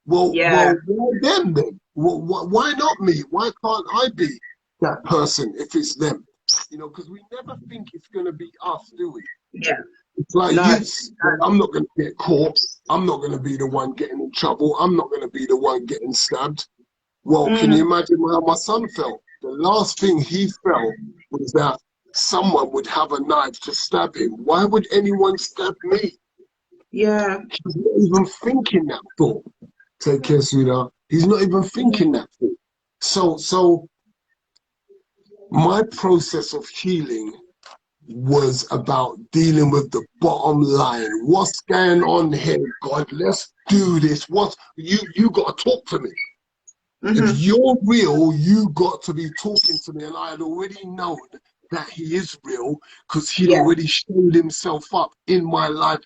Speaker 1: Well, why them then? Why not me? Why can't I be that person if it's them? You know, because we never think it's going to be us, do we?
Speaker 5: Yeah.
Speaker 1: It's like, I'm not going to get caught. I'm not going to be the one getting in trouble. I'm not going to be the one getting stabbed. Well, can you imagine how my son felt? The last thing he felt was that someone would have a knife to stab him. Why would anyone stab me?
Speaker 5: Yeah.
Speaker 1: He's not even thinking that thought. Take care, sweetheart. He's not even thinking that thought. So my process of healing was about dealing with the bottom line. What's going on here, God? Let's do this. You got to talk to me. If you're real, you got to be talking to me. And I had already known that he is real because he'd already showed himself up in my life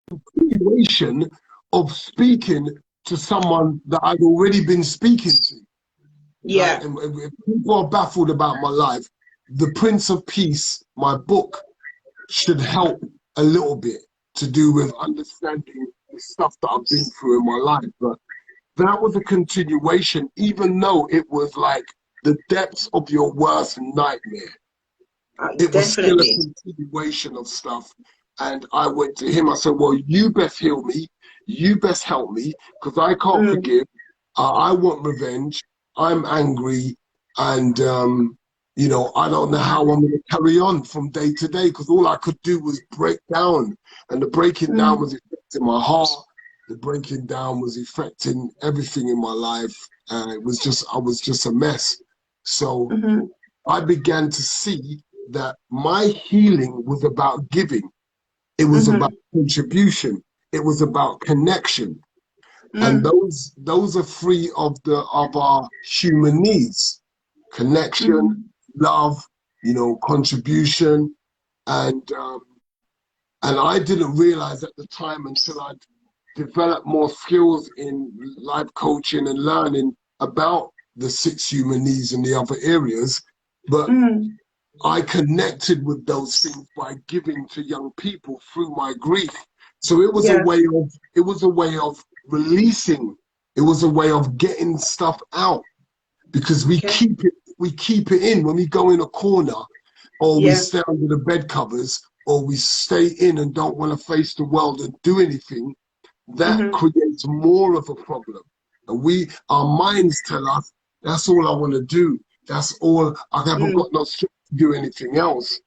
Speaker 1: pre-situation of speaking to someone that I'd already been speaking to.
Speaker 5: Yeah.
Speaker 1: Right? And if people are baffled about my life, The Prince of Peace, my book, should help a little bit to do with understanding the stuff that I've been through in my life. But that was a continuation, even though it was like the depths of your worst nightmare. It was still a continuation of stuff. And I went to him, I said, well, you best heal me. You best help me, because I can't forgive. I want revenge. I'm angry. And, you know, I don't know how I'm going to carry on from day to day, because all I could do was break down. And the breaking down was affecting my heart. The breaking down was affecting everything in my life. And I was just a mess. So I began to see that my healing was about giving. It was about contribution. It was about connection. And those are three of our human needs: connection, love, you know, contribution. And I didn't realize at the time until I'd developed more skills in life coaching and learning about the 6 human needs and the other areas. But I connected with those things by giving to young people through my grief. So it was a way of releasing. It was a way of getting stuff out, because we keep it in. When we go in a corner, or we stay under the bed covers, or we stay in and don't want to face the world and do anything, that creates more of a problem. And our minds tell us, that's all I want to do. That's all. I haven't got no strength to do anything else.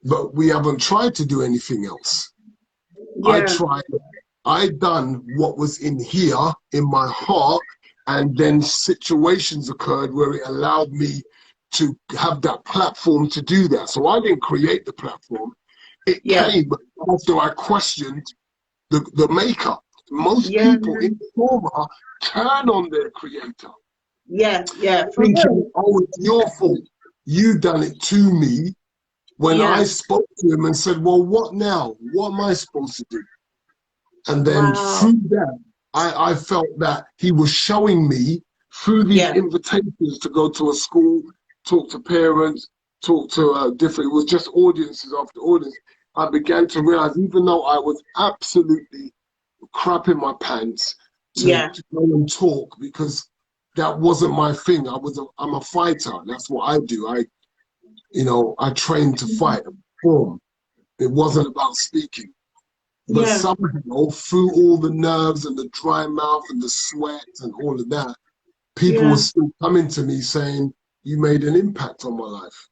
Speaker 1: But we haven't tried to do anything else. I done what was in here, in my heart, and then situations occurred where it allowed me to have that platform to do that. So I didn't create the platform. It came after I questioned the maker. Most people in trauma turn on their creator. Thinking, oh, it's your fault. You done it to me. When I spoke to him and said, well, what now? What am I supposed to do? And then through that, I felt that he was showing me through these invitations to go to a school, talk to parents, talk to different, it was just audiences after audience. I began to realize, even though I was absolutely crap in my pants to go and talk, because that wasn't my thing. I'm a fighter. That's what I do. I trained to fight and perform. It wasn't about speaking. But somehow, through all the nerves and the dry mouth and the sweat and all of that, people were still coming to me saying, you made an impact on my life.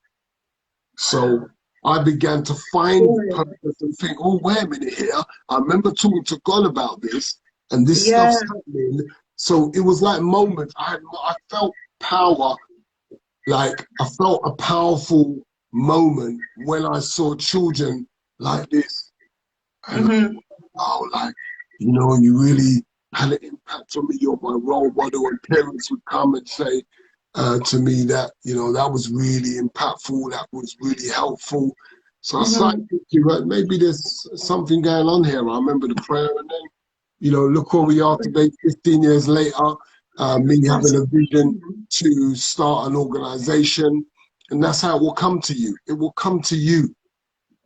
Speaker 1: So I began to find purpose and think, oh, wait a minute here. I remember talking to God about this, and this stuff's happening. So it was like moments. I felt power like I felt a powerful moment when I saw children like this. And oh, like, you know, you really had an impact on me. You're my role model. And parents would come and say to me that, you know, that was really impactful. That was really helpful. So I started thinking, right, maybe there's something going on here. I remember the prayer, and then, you know, look where we are today, 15 years later, me having a vision to start an organization. And that's how it will come to you. It will come to you.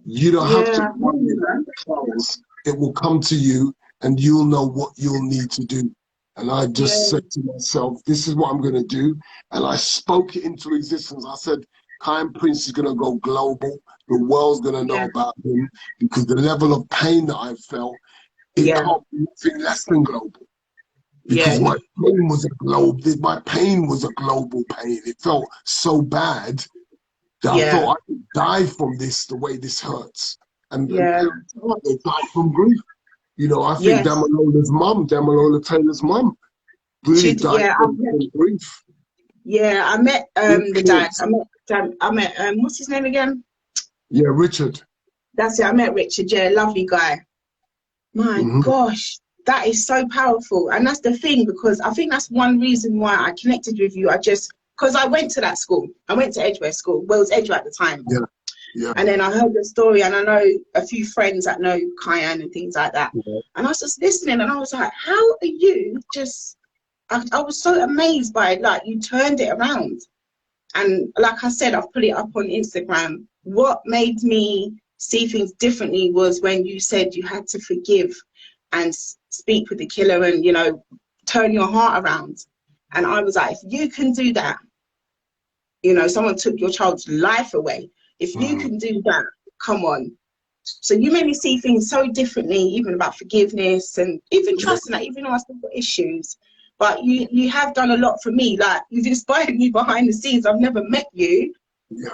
Speaker 1: You don't have to run it. It will come to you, and you'll know what you'll need to do. And I just said to myself, this is what I'm going to do. And I spoke it into existence. I said, Kiyan Prince is going to go global. The world's going to know about him, because the level of pain that I felt, it can't be anything less than global. Because my pain was a global pain. It felt so bad that I thought I could die from this, the way this hurts. And parents, they die from grief. You know, I think Damalola Taylor's mum, really died from grief.
Speaker 5: Yeah, I met the dad. I met what's his name again?
Speaker 1: Yeah, Richard.
Speaker 5: That's it. I met Richard. Yeah, lovely guy. My gosh, that is so powerful. And that's the thing, because I think that's one reason why I connected with you. Because I went to that school. I went to Edgware School. Well, it was Edgware at the time. Yeah. Yeah. And then I heard the story, and I know a few friends that know Kiyan and things like that. Yeah. And I was just listening, and I was like, how are you just... I was so amazed by it. Like, you turned it around. And like I said, I've put it up on Instagram. What made me see things differently was when you said you had to forgive and speak with the killer and, you know, turn your heart around. And I was like, if you can do that, you know, someone took your child's life away. If you can do that, come on. So you made me see things so differently, even about forgiveness and even trusting that, even though I still got issues. But you have done a lot for me. Like, you've inspired me behind the scenes. I've never met you,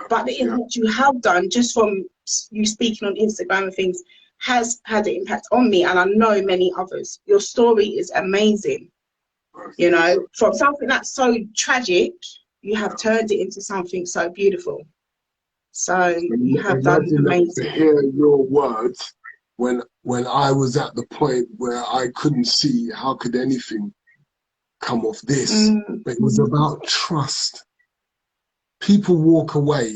Speaker 5: but the impact you have done just from you speaking on Instagram and things has had an impact on me, and I know many others. Your story is amazing. You know, from something that's so tragic, you have turned it into something so beautiful. So you have done amazing.
Speaker 1: To hear your words when I was at the point where I couldn't see how could anything come off this, but it was about trust. People walk away,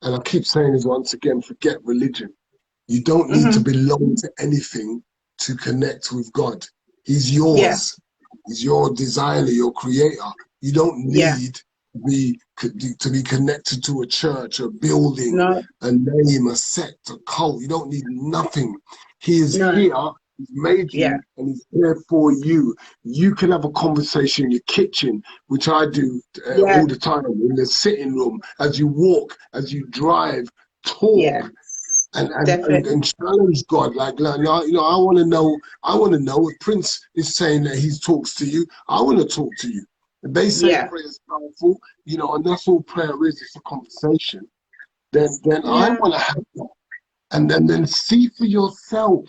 Speaker 1: and I keep saying this once again, forget religion. You don't need to belong to anything to connect with God. He's yours. He's your designer, your creator. You don't need to be connected to a church, a building, a name, a sect, a cult. You don't need nothing. He is here. He's made you, and he's here for you. You can have a conversation in your kitchen, which I do all the time, in the sitting room, as you walk, as you drive, talk, and challenge God. Like, you know, I want to know if Prince is saying that he talks to you. I want to talk to you. If they say prayer is powerful, you know, and that's all prayer is, it's a conversation. Then I want to have that, and then see for yourself.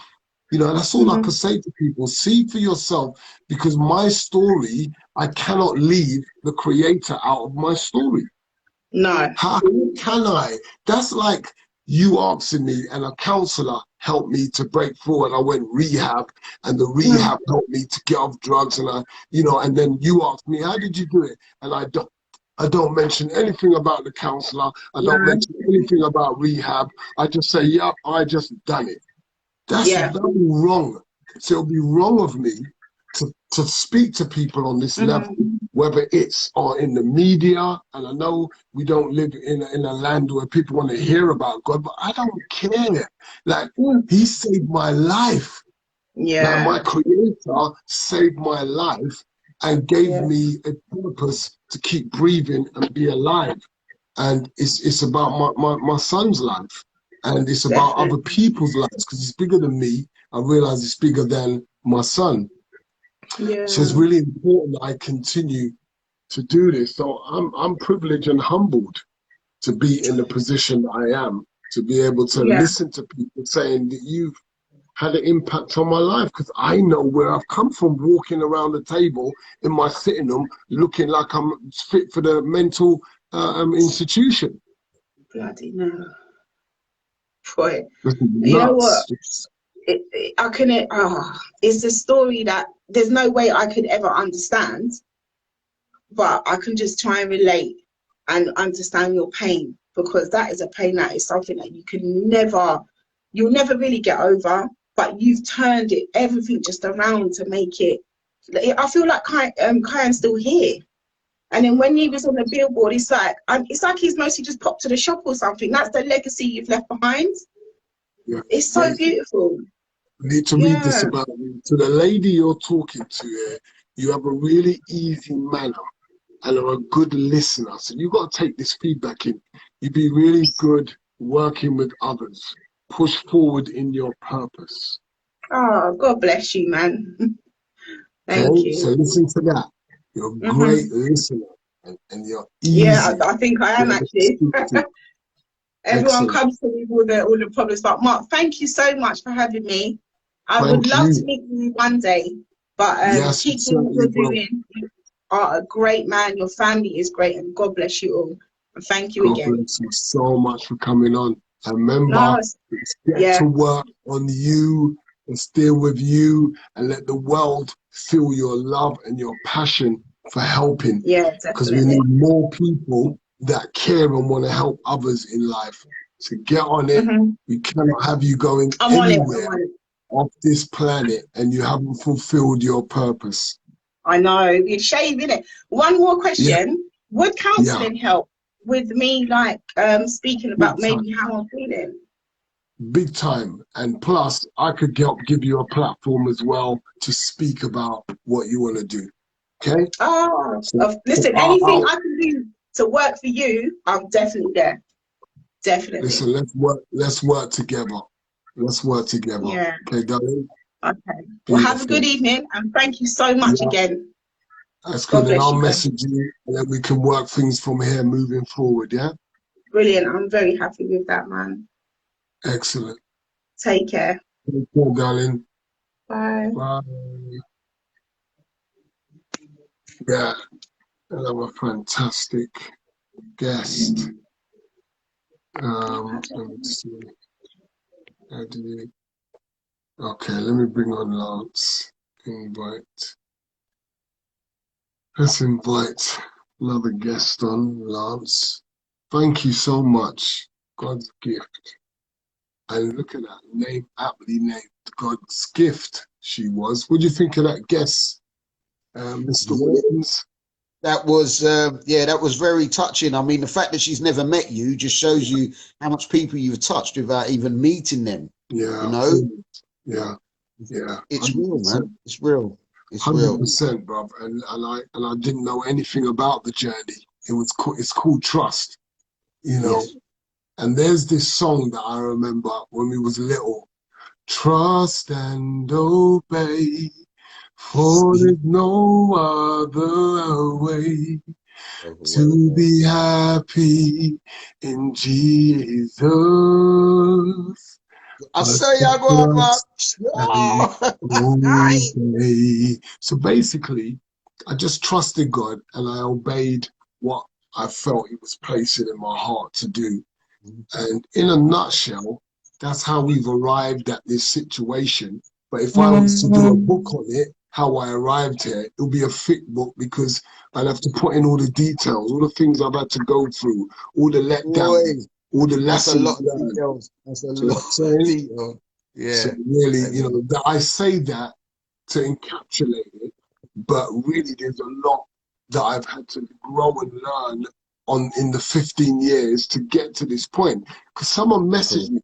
Speaker 1: You know, that's all I can say to people. See for yourself, because my story, I cannot leave the creator out of my story.
Speaker 5: No.
Speaker 1: How can I? That's like you asking me, and a counselor helped me to break through, and I went rehab, and the rehab helped me to get off drugs, and and then you asked me, how did you do it? And I don't mention anything about the counselor. I don't mention anything about rehab. I just say, yep, I just done it. That's very wrong. So it'll be wrong of me to speak to people on this level, whether it's in the media, and I know we don't live in a land where people want to hear about God, but I don't care. Like, he saved my life. Like, my creator saved my life and gave me a purpose to keep breathing and be alive. And it's about my son's life. And it's about other people's lives, because it's bigger than me. I realize it's bigger than my son. Yeah. So it's really important that I continue to do this. So I'm privileged and humbled to be in the position I am, to be able to listen to people saying that you've had an impact on my life, because I know where I've come from, walking around the table in my sitting room, looking like I'm fit for the mental institution.
Speaker 5: Bloody no. Boy,
Speaker 1: This is
Speaker 5: you know what?
Speaker 1: nuts.
Speaker 5: I couldn't. It's a story that there's no way I could ever understand, but I can just try and relate and understand your pain, because that is a pain that is something that you'll never really get over. But you've turned it everything just around to make it. I feel like Kiyan's still here. And then when he was on the billboard, it's like he's mostly just popped to the shop or something. That's the legacy you've left behind.
Speaker 1: Yeah.
Speaker 5: It's so beautiful.
Speaker 1: I need to read this about you. To the lady you're talking to here, you have a really easy manner and are a good listener. So you've got to take this feedback in. You'd be really good working with others. Push forward in your purpose.
Speaker 5: Oh, God bless you, man. Thank you.
Speaker 1: So listen to that. You're a great listener and you're easy.
Speaker 5: Yeah, I think I am actually. Everyone comes to me with all the problems. But Mark, thank you so much for having me. I would love to meet you one day. But keep doing what you're doing. You are a great man. Your family is great, and God bless you all. And thank you again.
Speaker 1: God bless you so much for coming on. And remember, get to work on you and stay with you and let the world feel your love and your passion for helping.
Speaker 5: Yeah, definitely.
Speaker 1: Because we need more people that care and want to help others in life. So get on it. We cannot have you going anywhere off this planet and you haven't fulfilled your purpose.
Speaker 5: I know. It's shame, isn't it? One more question. Yeah. Would counselling help with me, like speaking about maybe how I'm feeling?
Speaker 1: Big time. And plus, I could give you a platform as well to speak about what you want to do. Okay?
Speaker 5: Oh, listen, anything I can do to work for you, I'm definitely there. Definitely.
Speaker 1: Listen, let's work together. Let's work together.
Speaker 5: Yeah.
Speaker 1: Okay, darling?
Speaker 5: Okay. Well, have a good evening, and thank you so much again.
Speaker 1: That's good. And I'll message you, and then we can work things from here moving forward, yeah?
Speaker 5: Brilliant. I'm very happy with that, man.
Speaker 1: Excellent.
Speaker 5: Take care.
Speaker 1: Take care, darling.
Speaker 5: Bye.
Speaker 1: Bye. Yeah, another fantastic guest. Let me see. Okay, let me bring on Lance. Invite. Let's invite another guest on, Lance. Thank you so much. God's gift. And look at that name, aptly named. God's gift, she was. What do you think of that guess, Mr. Williams?
Speaker 6: That was, that was very touching. I mean, the fact that she's never met you just shows you how much people you've touched without even meeting them.
Speaker 1: Yeah.
Speaker 6: You know?
Speaker 1: Yeah. Yeah.
Speaker 6: It's 100%. Real, man. It's real. It's
Speaker 1: 100%, bruv. And I didn't know anything about the journey. It's called trust, you know. Yes. And there's this song that I remember when we was little. Trust and obey, for there's no other way to be happy in Jesus.
Speaker 6: I say I go.
Speaker 1: So basically, I just trusted God and I obeyed what I felt He was placing in my heart to do. And in a nutshell, that's how we've arrived at this situation. But if I was to do a book on it, how I arrived here, it'll be a thick book because I'd have to put in all the details, all the things I've had to go through, all the letdowns, all the lessons.
Speaker 6: That's a lot of details. That's a lot of details. Yeah.
Speaker 1: So really, you know, I say that to encapsulate it, but really there's a lot that I've had to grow and learn in the 15 years to get to this point. Because someone messaged me,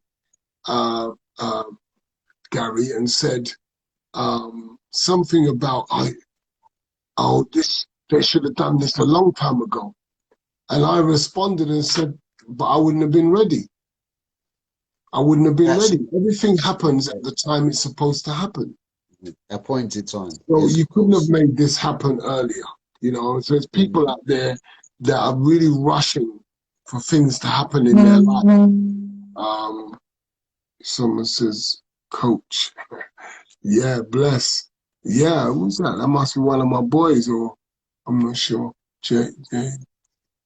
Speaker 1: Gary, and said something about, they should have done this a long time ago. And I responded and said, but I wouldn't have been ready. I wouldn't have been ready. Everything happens at the time it's supposed to happen.
Speaker 6: Appointed time.
Speaker 1: So you couldn't have made this happen earlier, you know. So there's people out there that are really rushing for things to happen in their life. Someone says, coach. Yeah, bless. Yeah, who's that? That must be one of my boys, or I'm not sure. Jay.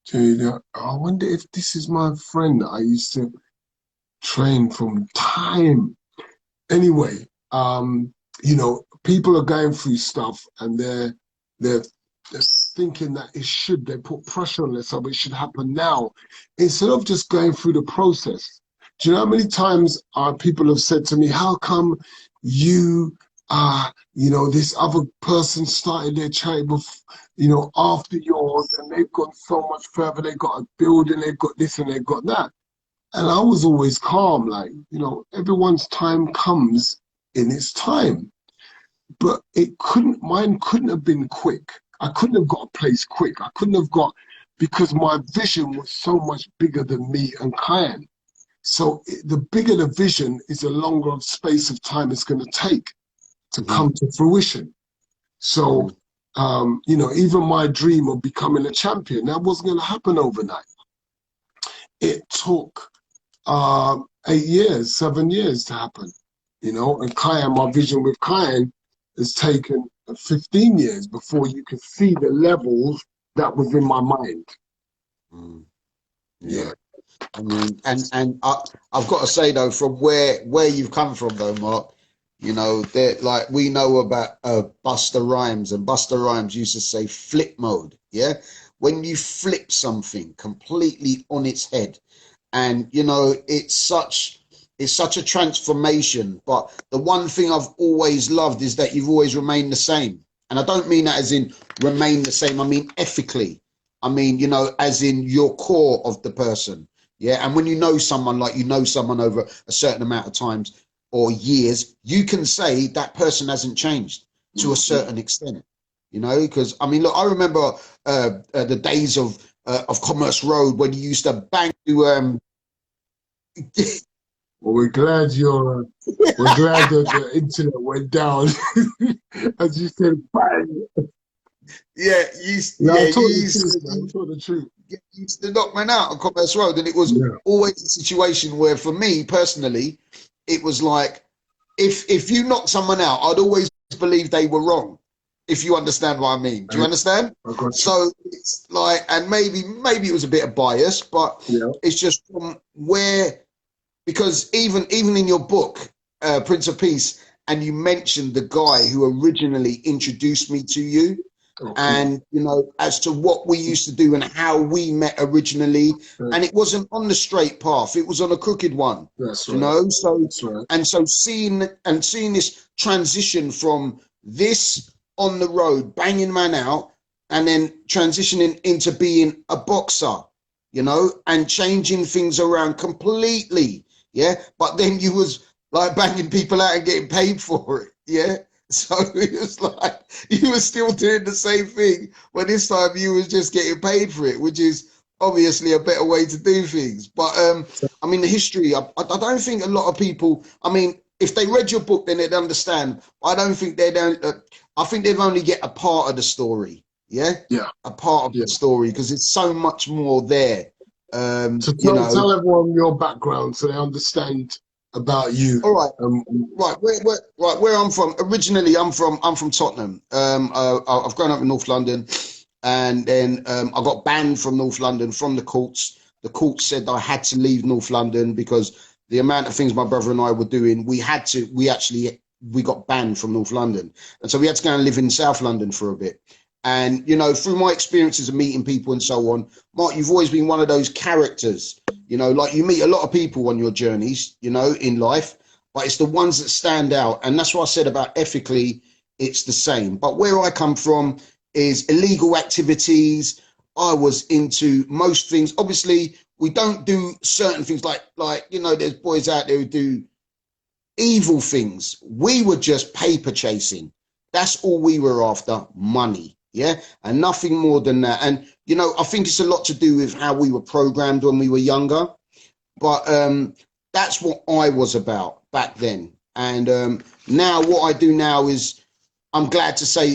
Speaker 1: Dude, I wonder if this is my friend that I used to train from time. Anyway, you know, people are going through stuff and they're they're thinking that they put pressure on themselves, it should happen now, instead of just going through the process. Do you know how many times people have said to me, how come you you know, this other person started their charity you know, after yours, and they've gone so much further, they've got a building, they've got this and they've got that. And I was always calm, like, you know, everyone's time comes in its time. But mine couldn't have been quick. I couldn't have got a place quick. I couldn't have got, because my vision was so much bigger than me and Kiyan. So the bigger the vision is, the longer space of time it's going to take to come to fruition. So, you know, even my dream of becoming a champion, that wasn't going to happen overnight. It took 8 years, 7 years to happen, you know, and Kiyan, my vision with Kiyan has taken 15 years before you could see the levels that was in my mind.
Speaker 6: Yeah. I mean, and I've got to say though, from where you've come from though, Mark, you know, like we know about Busta Rhymes, and Busta Rhymes used to say flip mode. Yeah, when you flip something completely on its head, and you know, it's such a transformation. But the one thing I've always loved is that you've always remained the same, and I don't mean that as in remain the same. I mean ethically. I mean, you know, as in your core of the person. Yeah, and when you know someone, like you know someone over a certain amount of times or years, you can say that person hasn't changed to a certain extent, you know, because I mean, look, I remember the days of Commerce Road when you used to bang to
Speaker 1: Well, we're glad that the internet went down. As you said, bang.
Speaker 6: Yeah,
Speaker 1: I told the truth.
Speaker 6: You used to knock man out on Commerce Road, and it was always a situation where, for me personally, it was like, if you knocked someone out, I'd always believe they were wrong. If you understand what I mean, do you understand? So it's like, and maybe it was a bit of bias, but it's just from where, because even in your book, Prince of Peace, and you mentioned the guy who originally introduced me to you. And you know, as to what we used to do and how we met originally, and it wasn't on the straight path, it was on a crooked one. You know, so and so seeing this transition from this on the road banging man out, and then transitioning into being a boxer, you know, and changing things around completely. But then you was like banging people out and getting paid for it. So it was like you were still doing the same thing, but this time you was just getting paid for it, which is obviously a better way to do things. But I mean, the history, I don't think a lot of people, I mean, if they read your book, then they'd understand. I don't think they don't. I think they'd only get a part of the story. A part of the story, because it's so much more there.
Speaker 1: So tell everyone your background so they understand about you.
Speaker 6: All right. Where I'm from. Originally, I'm from Tottenham. I've grown up in North London, and then I got banned from North London from the courts. The courts said I had to leave North London because the amount of things my brother and I were doing, we got banned from North London, and so we had to go and live in South London for a bit. And, you know, through my experiences of meeting people and so on, Mark, you've always been one of those characters, you know, like you meet a lot of people on your journeys, you know, in life, but it's the ones that stand out. And that's what I said about ethically, it's the same. But where I come from is illegal activities. I was into most things. Obviously, we don't do certain things like, you know, there's boys out there who do evil things. We were just paper chasing. That's all we were after, money. And nothing more than that. And, you know, I think it's a lot to do with how we were programmed when we were younger. But that's what I was about back then. And now what I do now is, I'm glad to say,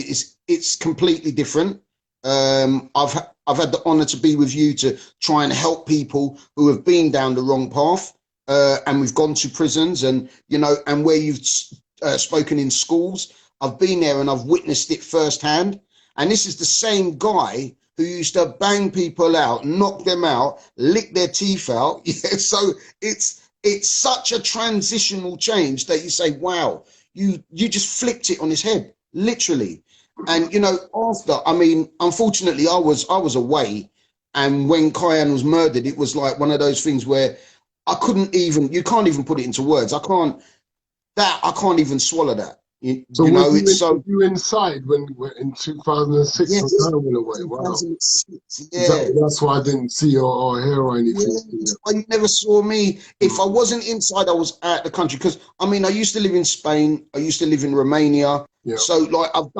Speaker 6: it's completely different. I've had the honor to be with you to try and help people who have been down the wrong path. And we've gone to prisons, and, you know, and where you've spoken in schools. I've been there and I've witnessed it firsthand. And this is the same guy who used to bang people out, knock them out, lick their teeth out. Yeah, so it's such a transitional change that you say, wow, you just flipped it on his head, literally. And you know, after, I mean, unfortunately, I was away, and when Kiyan was murdered, it was like one of those things where I couldn't even, you can't even put it into words. I can't even swallow that.
Speaker 1: So
Speaker 6: You know,
Speaker 1: it's
Speaker 6: so.
Speaker 1: were you inside when in 2006
Speaker 6: Yes,
Speaker 1: when I went away? Wow.
Speaker 6: 2006, yeah.
Speaker 1: That's why I didn't see or hear or anything.
Speaker 6: Yeah, you never saw me. If I wasn't inside, I was out the country. Because I mean, I used to live in Spain. I used to live in Romania.
Speaker 1: Yeah.
Speaker 6: So like, I've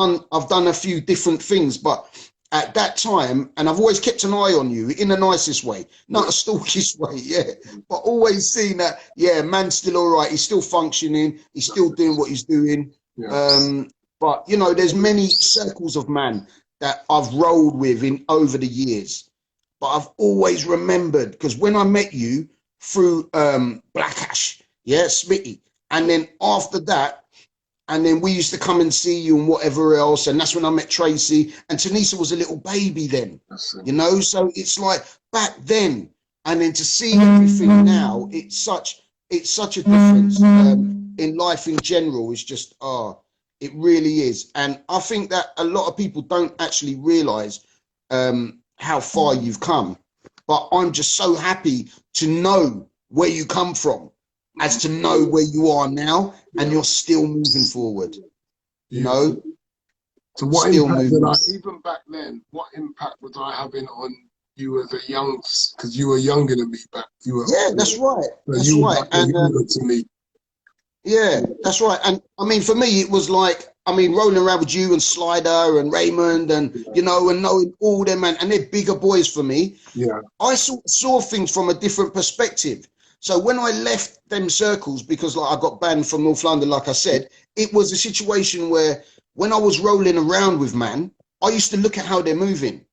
Speaker 6: done a few different things, but at that time, and I've always kept an eye on you in the nicest way, not a stalkish way, yeah. But always seen that, yeah, man's still all right. He's still functioning. He's still doing what he's doing. Yeah. But you know, there's many circles of man that I've rolled with in over the years. But I've always remembered, because when I met you through Black Ash, yeah, Smitty, and then after that, and then we used to come and see you and whatever else, and that's when I met Tracy, and Tanisa was a little baby then, you know. So it's like back then, and then to see everything now, it's such a difference in life in general. It's just it really is. And I think that a lot of people don't actually realize how far you've come, but I'm just so happy to know where you come from, as to know where you are now, and you're still moving forward. You know.
Speaker 1: So what impact did I, even back then? What impact was I having on you as a young? Because you were younger than me back. You were.
Speaker 6: Yeah, that's right. That's right.
Speaker 1: And to me.
Speaker 6: Yeah, that's right. And I mean, for me, it was like, I mean, rolling around with you and Slider and Raymond and, you know, and knowing all them, and they're bigger boys for me.
Speaker 1: Yeah.
Speaker 6: I saw things from a different perspective. So when I left them circles, because like I got banned from North London, like I said, it was a situation where when I was rolling around with man, I used to look at how they're moving.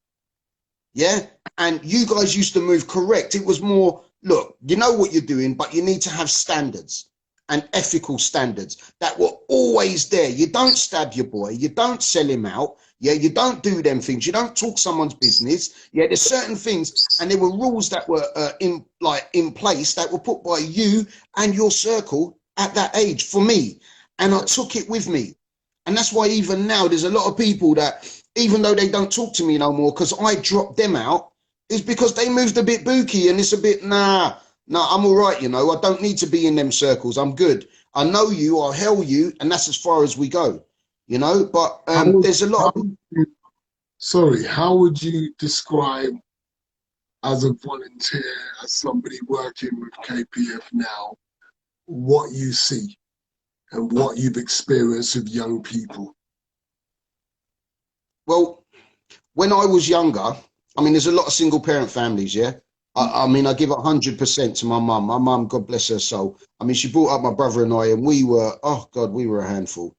Speaker 6: Yeah. And you guys used to move correct. It was more, look, you know what you're doing, but you need to have standards. And ethical standards that were always there. You don't stab your boy, you don't sell him out, yeah, you don't do them things, you don't talk someone's business, yeah. There's certain things, and there were rules that were in place that were put by you and your circle at that age for me, and I took it with me. And that's why even now there's a lot of people that, even though they don't talk to me no more because I dropped them out, is because they moved a bit booky and it's a bit no, I'm all right, you know. I don't need to be in them circles. I'm good. I know you, I'll hell you, and that's as far as we go, you know. But there's a lot of...
Speaker 1: Sorry, how would you describe, as a volunteer, as somebody working with KPF now, what you see and what you've experienced with young people?
Speaker 6: Well, when I was younger, I mean, there's a lot of single parent families, yeah. I mean, I give 100% to my mum. My mum, God bless her soul. I mean, she brought up my brother and I, and we were, oh God, we were a handful.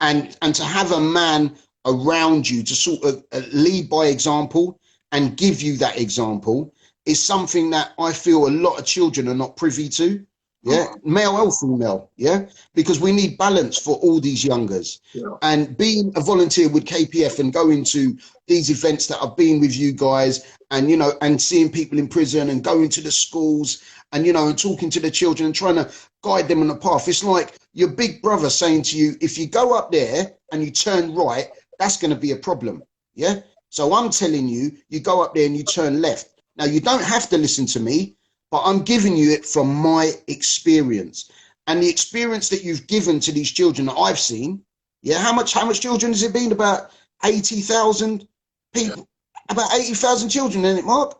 Speaker 6: And to have a man around you to sort of lead by example and give you that example is something that I feel a lot of children are not privy to. Yeah, male or female, yeah, because we need balance for all these youngers. Yeah. And being a volunteer with KPF and going to these events that I've been with you guys, and you know, and seeing people in prison and going to the schools and you know, and talking to the children and trying to guide them on the path. It's like your big brother saying to you, if you go up there and you turn right, that's going to be a problem. Yeah. So I'm telling you, you go up there and you turn left. Now you don't have to listen to me, but I'm giving you it from my experience, and the experience that you've given to these children that I've seen. Yeah, how much children has it been? About 80,000 people, about 80,000 children, isn't it, Mark?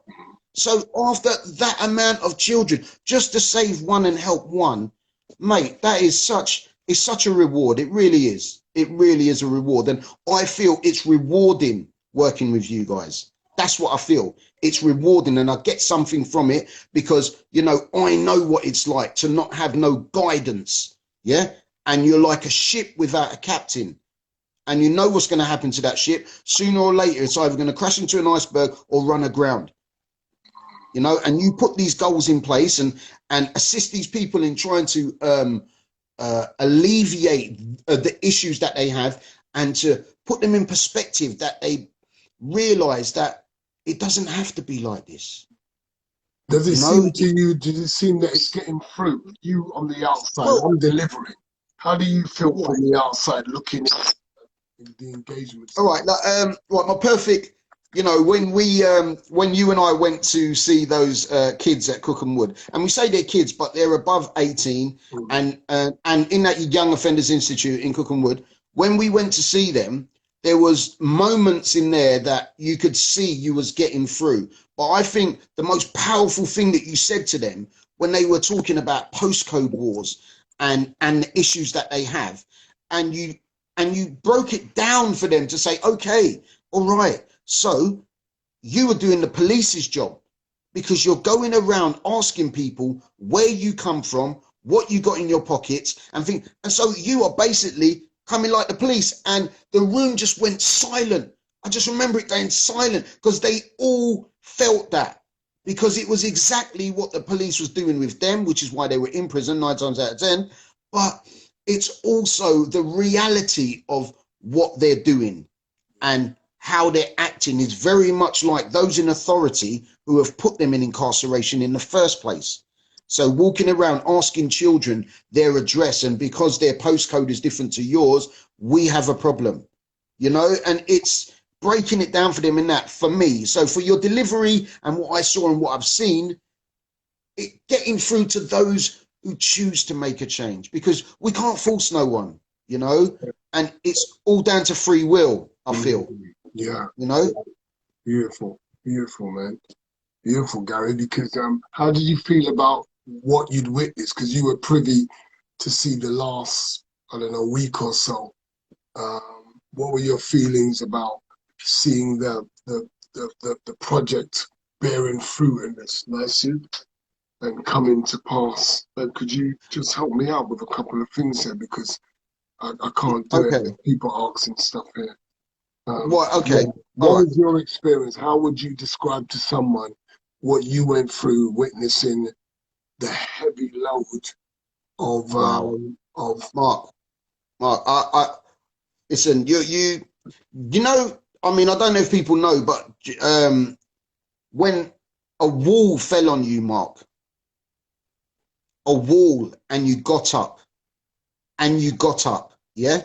Speaker 6: So after that amount of children, just to save one and help one, mate, that is such a reward. It really is. It really is a reward, and I feel it's rewarding working with you guys. That's what I feel. It's rewarding, and I get something from it because, you know, I know what it's like to not have no guidance. Yeah. And you're like a ship without a captain, and you know what's going to happen to that ship. Sooner or later, it's either going to crash into an iceberg or run aground, you know, and you put these goals in place and assist these people in trying to alleviate the issues that they have, and to put them in perspective, that they realize that it doesn't have to be like this.
Speaker 1: Does it
Speaker 6: You know,
Speaker 1: seem to you, does it seem that it's getting through? You on the outside,
Speaker 6: well,
Speaker 1: I'm delivering. How do you feel
Speaker 6: right.
Speaker 1: from the outside looking at the engagement?
Speaker 6: All right, right, my perfect, you know, when you and I went to see those kids at Cookham Wood, and we say they're kids, but they're above 18, and in that Young Offenders Institute in Cookham Wood, when we went to see them, there was moments in there that you could see you was getting through. But I think the most powerful thing that you said to them when they were talking about postcode wars and the issues that they have, and you broke it down for them to say, okay, all right, so you are doing the police's job because you're going around asking people where you come from, what you got in your pockets, and so you are basically coming like the police, and the room just went silent. I just remember it going silent because they all felt that, because it was exactly what the police was doing with them, which is why they were in prison 9 times out of 10. But it's also the reality of what they're doing and how they're acting is very much like those in authority who have put them in incarceration in the first place. So walking around asking children their address, and because their postcode is different to yours, we have a problem, you know, and it's breaking it down for them in that, for me. So for your delivery and what I saw and what I've seen, it getting through to those who choose to make a change, because we can't force no one, you know, and it's all down to free will, I feel.
Speaker 1: Yeah.
Speaker 6: You know?
Speaker 1: Beautiful, man. Beautiful, Gary, because how did you feel about what you'd witnessed? Because you were privy to see the last, I don't know, week or so. What were your feelings about seeing the project bearing fruit in this nicely and coming to pass? Could you just help me out with a couple of things here, because I can't do it with people asking stuff here. What was your experience? How would you describe to someone what you went through witnessing the heavy load of
Speaker 6: Mark, I listen, you know, I mean, I don't know if people know, but when a wall fell on you, Mark, a wall, and you got up, yeah,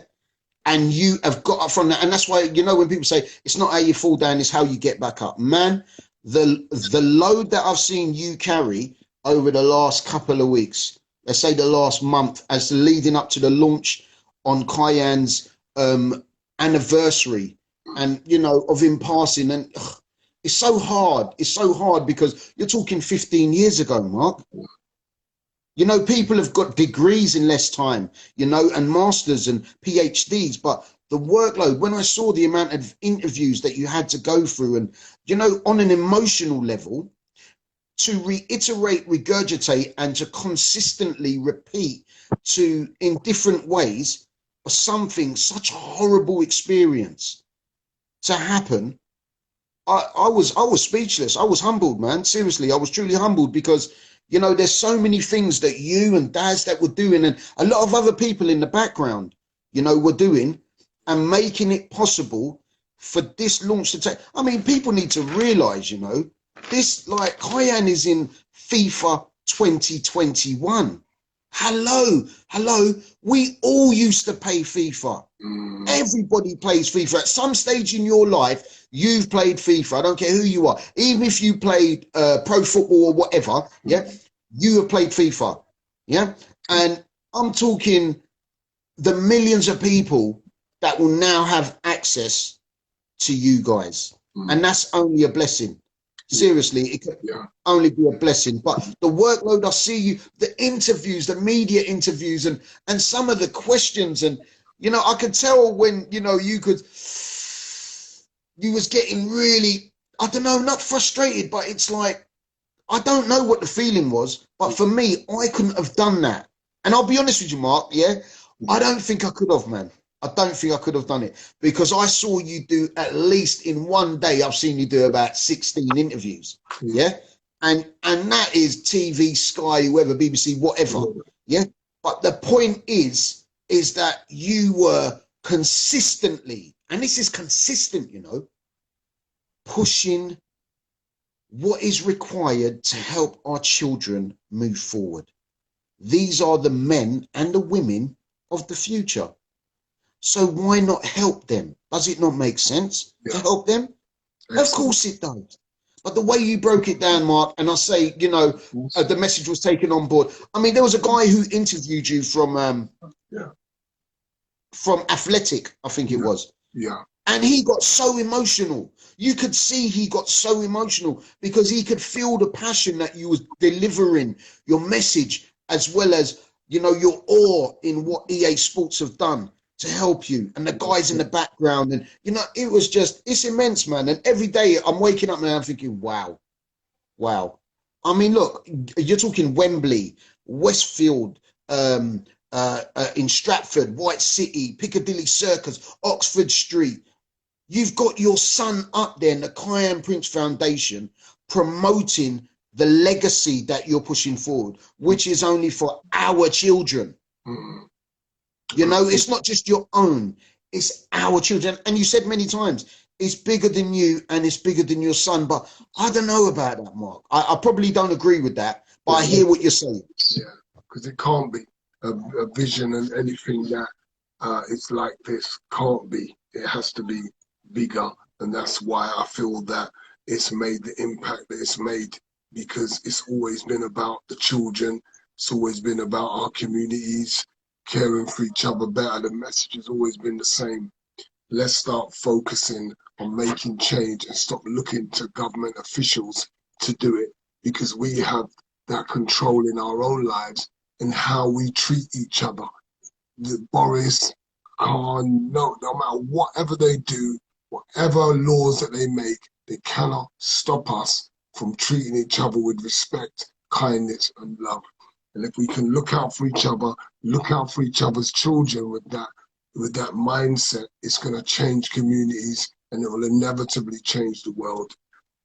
Speaker 6: and you have got up from that, and that's why, you know, when people say it's not how you fall down, it's how you get back up, man. The load that I've seen you carry over the last couple of weeks, let's say the last month, as leading up to the launch on Kiyan's anniversary, and, you know, of him passing, and it's so hard because you're talking 15 years ago, Mark. You know, people have got degrees in less time, you know, and masters and PhDs, but the workload, when I saw the amount of interviews that you had to go through, and, you know, on an emotional level, to reiterate, regurgitate, and to consistently repeat in different ways something, such a horrible experience to happen. I was speechless. I was humbled, man. Seriously, I was truly humbled, because, you know, there's so many things that you and Daz that were doing, and a lot of other people in the background, you know, were doing and making it possible for this launch to take. I mean, people need to realize, you know, this, like, Kiyan is in FIFA 2021. Hello. We all used to play FIFA. Everybody plays FIFA. At some stage in your life, you've played FIFA. I don't care who you are. Even if you played pro football or whatever, yeah, you have played FIFA. Yeah. And I'm talking the millions of people that will now have access to you guys. And that's only a blessing. Seriously, it can only be a blessing. But the workload, I see you, the interviews, the media interviews, and some of the questions, and, you know, I could tell when, you know, you was getting really, I don't know, not frustrated, but it's like, I don't know what the feeling was, but for me, I couldn't have done that. And I'll be honest with you, Mark, yeah, I don't think I could have, man. I don't think I could have done it, because I saw you do, at least in one day, I've seen you do about 16 interviews. Yeah. And that is TV, Sky, whoever, BBC, whatever. Yeah. But the point is that you were consistently, and this is consistent, you know, pushing what is required to help our children move forward. These are the men and the women of the future. So why not help them? Does it not make sense to help them? Excellent. Of course it does. But the way you broke it down, Mark, and I say, you know, the message was taken on board. I mean, there was a guy who interviewed you from Athletic, I think it was.
Speaker 1: Yeah.
Speaker 6: And he got so emotional. You could see he got so emotional because he could feel the passion that you was delivering, your message, as well as, you know, your awe in what EA Sports have done to help you, and the guys in the background, and you know, it was just, it's immense, man. And every day I'm waking up now, I'm thinking, wow. I mean, look, you're talking Wembley, Westfield, in Stratford, White City, Piccadilly Circus, Oxford Street. You've got your son up there in the Kiyan Prince Foundation promoting the legacy that you're pushing forward, which is only for our children. You know, it's not just your own, it's our children. And you said many times, it's bigger than you and it's bigger than your son. But I don't know about that, Mark. I probably don't agree with that, but I hear what you're saying.
Speaker 1: Yeah, because it can't be a vision and anything that is like this can't be. It has to be bigger. And that's why I feel that it's made the impact that it's made, because it's always been about the children. It's always been about our communities, caring for each other better. The message has always been the same. Let's start focusing on making change and stop looking to government officials to do it, because we have that control in our own lives and how we treat each other. Boris, Khan, no matter whatever they do, whatever laws that they make, they cannot stop us from treating each other with respect, kindness and love. And if we can look out for each other, look out for each other's children with that mindset, it's going to change communities and it will inevitably change the world.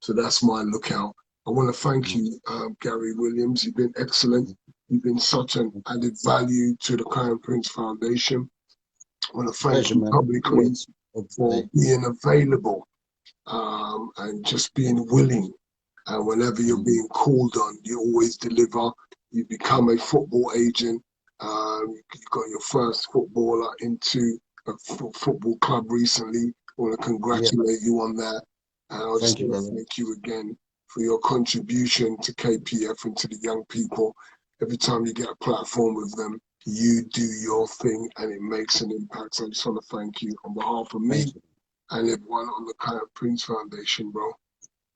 Speaker 1: So that's my lookout. I want to thank you, Gary Williams. You've been excellent. You've been such an added value to the Kiyan Prince Foundation. I want to thank you publicly for being available and just being willing. And whenever you're being called on, you always deliver. You become a football agent. You got your first footballer into a football club recently. I want to congratulate you on that. And I just want to thank you again for your contribution to KPF and to the young people. Every time you get a platform with them, you do your thing and it makes an impact. So I just want to thank you on behalf of me and everyone on the Kiyan Prince Foundation, bro.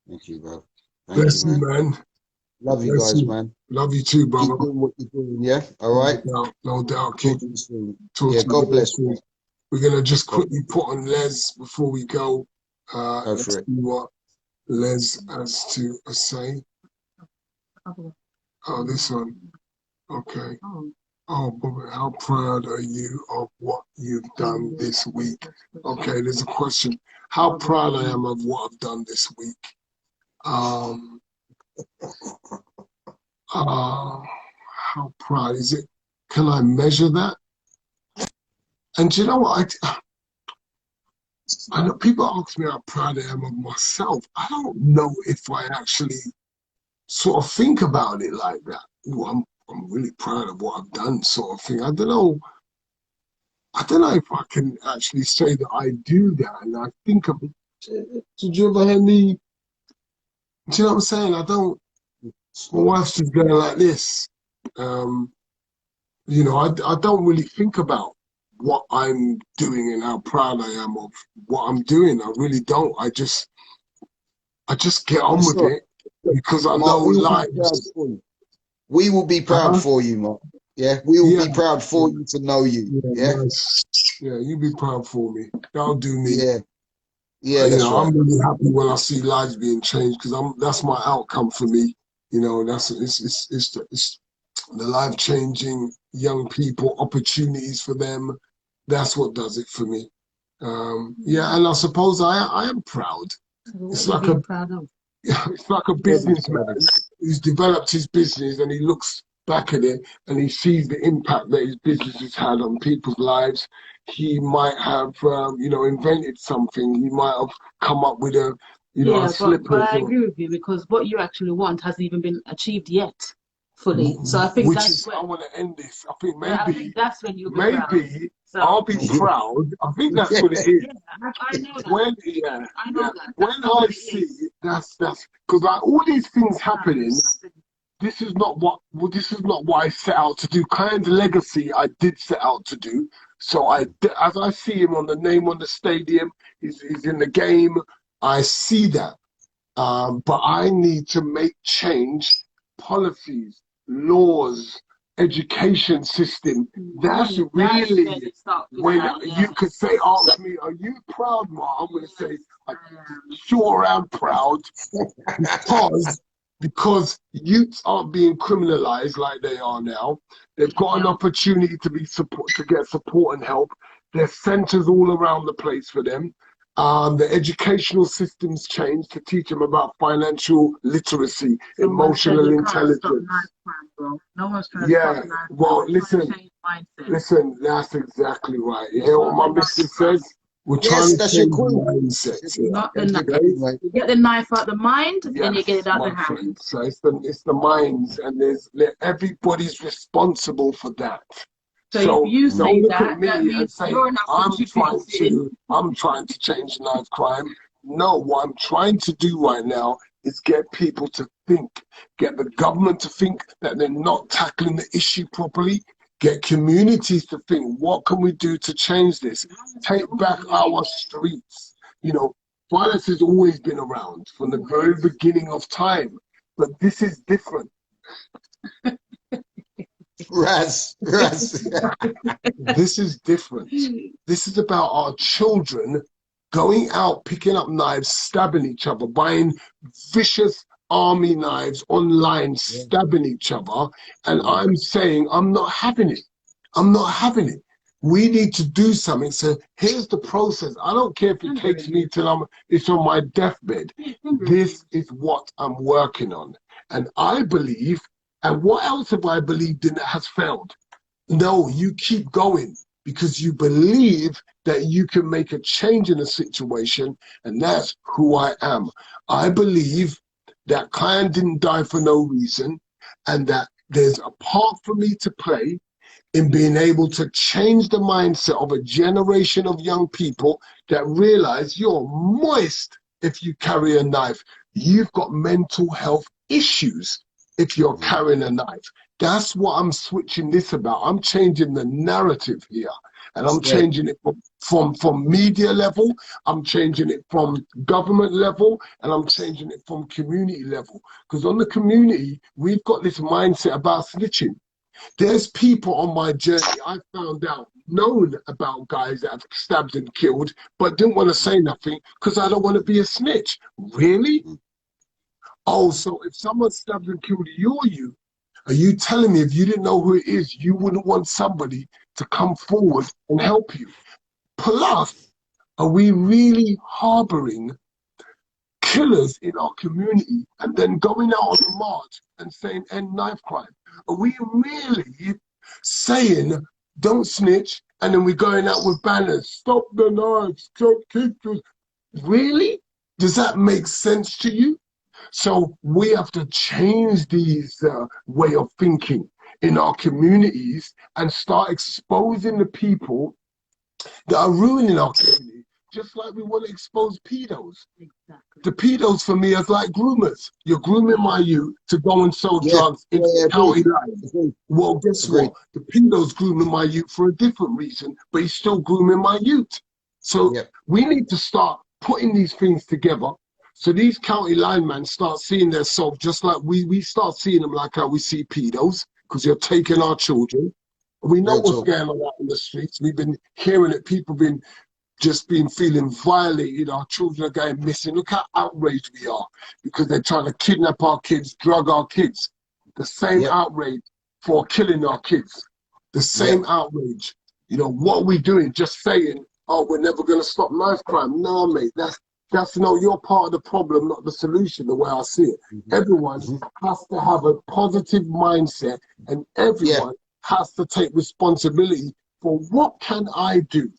Speaker 6: Thank you, bro.
Speaker 1: Bless you, man.
Speaker 6: Love you guys, man.
Speaker 1: Love you too, brother.
Speaker 6: Keep doing what you're doing, yeah? All right?
Speaker 1: No doubt,
Speaker 6: kid. Yeah, God bless you.
Speaker 1: We're going to just quickly put on Les before we go. Let's see what Les has to say. Oh, this one. Okay. Oh, Bobby, how proud are you of what you've done this week? Okay, there's a question. How proud I am of what I've done this week. How proud is it? Can I measure that? And do you know what? I know people ask me how proud I am of myself. I don't know if I actually sort of think about it like that. Ooh, I'm really proud of what I've done, sort of thing. I don't know if I can actually say that I do that. And I think of it. Did you ever hear me? Do you know what I'm saying? I don't. My wife's just going like this. You know, I don't really think about what I'm doing and how proud I am of what I'm doing. I really don't. I just get on with it because I know life.
Speaker 6: We will be proud for you, Mark. Yeah, we will be proud for you to know you. Yeah, nice.
Speaker 1: Yeah, you be proud for me. That'll do me.
Speaker 6: Yeah, yeah.
Speaker 1: You know, I'm really happy when I see lives being changed because that's my outcome for me. You know, it's the life-changing young people, opportunities for them. That's what does it for me. Yeah, and I suppose I am proud. It's like it's like a businessman who's developed his business and he looks back at it and he sees the impact that his business has had on people's lives. He might have, you know, invented something. He might have come up with You know,
Speaker 2: Yeah,
Speaker 1: and slippers.
Speaker 2: but I agree with you because what you actually want hasn't even been achieved yet fully. So I think
Speaker 1: Which
Speaker 2: that's
Speaker 1: is,
Speaker 2: when,
Speaker 1: I want to end this. I think
Speaker 2: yeah, I
Speaker 1: maybe,
Speaker 2: think that's when you'll be proud.
Speaker 1: maybe
Speaker 2: So
Speaker 1: I'll be proud. I think that's what it is.
Speaker 2: yeah, I know that.
Speaker 1: When, yeah,
Speaker 2: I know
Speaker 1: yeah.
Speaker 2: that.
Speaker 1: When
Speaker 2: That's not
Speaker 1: I
Speaker 2: what it
Speaker 1: see
Speaker 2: is.
Speaker 1: that's because like all these things happening. This is not what this is not what I set out to do. Kind of legacy I did set out to do. So as I see him on the name on the stadium, he's in the game. I see that. But I need to make change, policies, laws, education system. That's really when you could say, ask me, are you proud, Ma? I'm going to say, sure, I'm proud because youths aren't being criminalized like they are now. They've got an opportunity to be to get support and help. There's centers all around the place for them. The educational system's changed to teach them about financial literacy, emotional intelligence.
Speaker 2: No one's trying
Speaker 1: to stop knife well, listen, that's exactly right. You hear what my missus says? We're trying to
Speaker 6: that's your
Speaker 1: change
Speaker 6: queen.
Speaker 1: mindsets.
Speaker 2: Not the knife. You get the knife out the mind, then you get it out the hand.
Speaker 1: So it's the minds, and everybody's responsible for that.
Speaker 2: So if you say
Speaker 1: look
Speaker 2: that,
Speaker 1: at me
Speaker 2: that
Speaker 1: and
Speaker 2: means
Speaker 1: say
Speaker 2: you're not
Speaker 1: I'm trying to change knife crime. No, what I'm trying to do right now is get people to think, get the government to think that they're not tackling the issue properly, get communities to think, what can we do to change this? Take back our streets. You know, violence has always been around from the very beginning of time, but this is different.
Speaker 6: Raz.
Speaker 1: This is different. This is about our children going out, picking up knives, stabbing each other, buying vicious army knives online, stabbing each other. And I'm saying, I'm not having it. I'm not having it. We need to do something. So here's the process. I don't care if it takes me till it's on my deathbed. This is what I'm working on. And I believe, and what else have I believed in that has failed? No, you keep going because you believe that you can make a change in a situation, and that's who I am. I believe that Kiyan didn't die for no reason, and that there's a part for me to play in being able to change the mindset of a generation of young people that realize you're moist if you carry a knife. You've got mental health issues if you're carrying a knife. That's what I'm switching this about. I'm changing the narrative here. And I'm changing it from media level, I'm changing it from government level, and I'm changing it from community level. Because on the community, we've got this mindset about snitching. There's people on my journey I found out, known about guys that have stabbed and killed, but didn't want to say nothing because I don't want to be a snitch. Really? Oh, so if someone stabbed and killed you, are you telling me if you didn't know who it is, you wouldn't want somebody to come forward and help you? Plus, are we really harboring killers in our community and then going out on a march and saying end knife crime? Are we really saying don't snitch and then we're going out with banners, stop the knives, stop kickers? Really? Does that make sense to you? So we have to change these way of thinking in our communities and start exposing the people that are ruining our community, just like we want to expose pedos. Exactly. The pedos for me is like groomers. You're grooming my youth to go and sell drugs in county line. Well, guess what? The pedo's grooming my youth for a different reason, but he's still grooming my youth. So we need to start putting these things together. So these county linemen start seeing themselves just like we start seeing them like how we see pedos, because you're taking our children. We know what's going on out in the streets. We've been hearing it. People been feeling violated. Our children are going missing. Look how outraged we are because they're trying to kidnap our kids, drug our kids. The same outrage for killing our kids. The same outrage. You know, what are we doing? Just saying, oh, we're never going to stop knife crime. No, mate, that's no, you're part of the problem, not the solution, the way I see it. Everyone has to have a positive mindset, and everyone has to take responsibility for what can I do.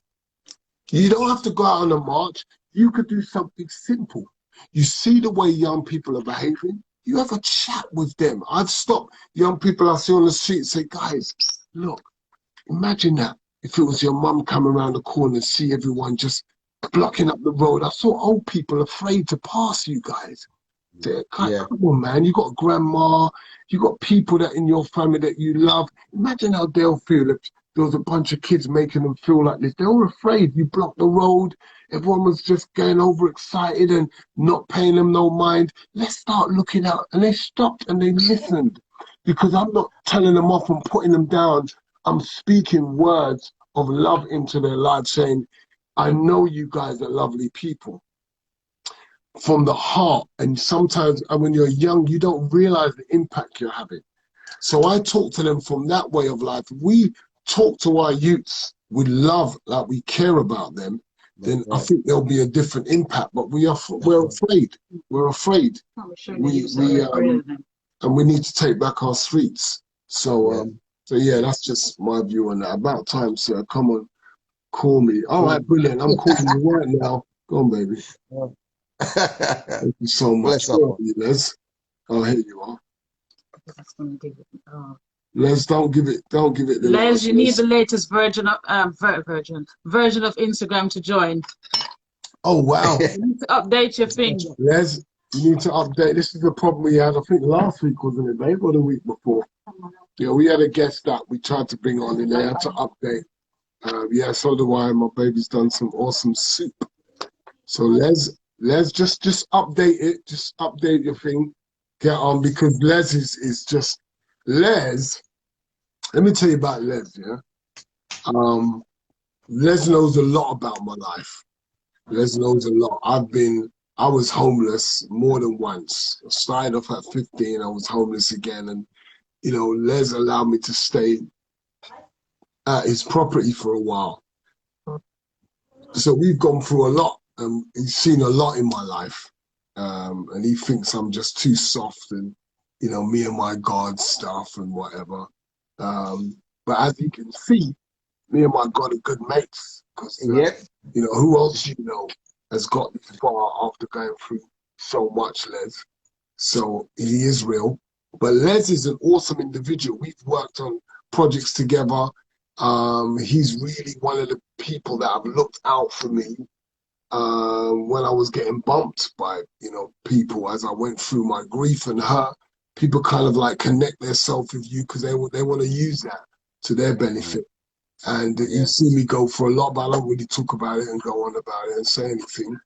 Speaker 1: You don't have to go out on a march. You could do something simple. You see the way young people are behaving. You have a chat with them. I've stopped young people I see on the street and say, guys, look, imagine that if it was your mum coming around the corner and see everyone just blocking up the road. I saw old people afraid to pass you guys. Come on, man. You got grandma, you got people that in your family that you love. Imagine how they'll feel if there was a bunch of kids making them feel like this. They were afraid. You blocked the road. Everyone was just getting overexcited and not paying them no mind. Let's start looking out. And they stopped and they listened, because I'm not telling them off and putting them down. I'm speaking words of love into their lives, saying, I know you guys are lovely people from the heart. And sometimes when you're young, you don't realize the impact you're having. So I talk to them from that way of life. We talk to our youths with love, like we care about them, then I think there'll be a different impact. But we're afraid. We're afraid. And we need to take back our streets. So yeah, that's just my view on that. About time, sir. Come on, call me. All right, brilliant. I'm calling you right now. Go on, baby. Thank you so much. Les. Oh, here you are. Les, don't give it the
Speaker 2: Les, you need the latest version of Instagram to join.
Speaker 1: Oh wow.
Speaker 2: You need to update your thing.
Speaker 1: Les, you need to update. This is the problem we had, I think last week, wasn't it, babe? Or the week before? Yeah, we had a guest that we tried to bring on and they had to update. Yeah, so do I. My baby's done some awesome soup. So Les, just update it. Just update your thing. Get on, because Les is just Les. Let me tell you about Les. Yeah, Les knows a lot about my life. Les knows a lot. I was homeless more than once. I started off at 15. I was homeless again, and you know, Les allowed me to stay at his property for a while. So we've gone through a lot. He's seen a lot in my life. And he thinks I'm just too soft and, you know, me and my God stuff and whatever. But as you can see, me and my God are good mates. Because, you know, who else you know has got this far after going through so much, Les? So he is real. But Les is an awesome individual. We've worked on projects together. He's really one of the people that have looked out for me when I was getting bumped by, you know, people as I went through my grief and hurt. People kind of like connect themselves with you because they want to use that to their benefit. And you see me go for a lot, but I don't really talk about it and go on about it and say anything.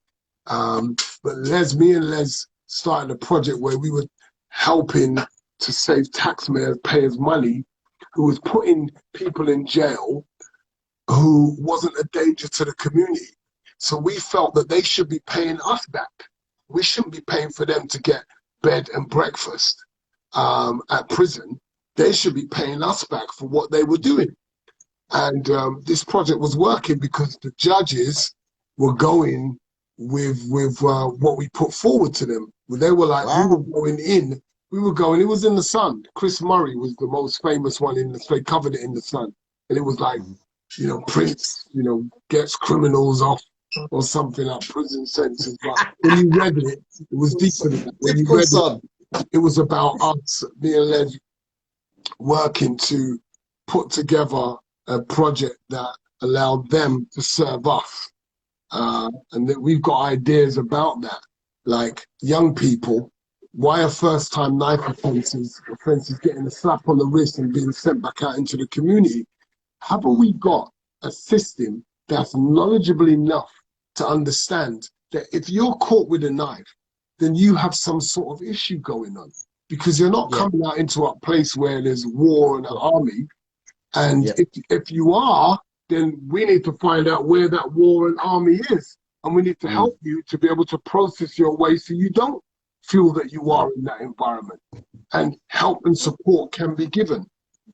Speaker 1: But me and Les started a project where we were helping to save taxpayers' money, who was putting people in jail who wasn't a danger to the community. So we felt that they should be paying us back. We shouldn't be paying for them to get bed and breakfast at prison. They should be paying us back for what they were doing. And this project was working because the judges were going with what we put forward to them. They were like, we were going in. It was in the Sun. Chris Murray was the most famous one they covered it in the Sun. And it was like, you know, Prince, you know, gets criminals off or something like prison sentences. But when you read it, it was deeper than that. When you read it was about us, me and Les, working to put together a project that allowed them to serve us. And that we've got ideas about that. Like young people, why are first-time knife offences getting a slap on the wrist and being sent back out into the community? Haven't we got a system that's knowledgeable enough to understand that if you're caught with a knife, then you have some sort of issue going on, because you're not coming out into a place where there's war and an army. And if you are, then we need to find out where that war and army is. And we need to help you to be able to process your way so you don't feel that you are in that environment. And help and support can be given.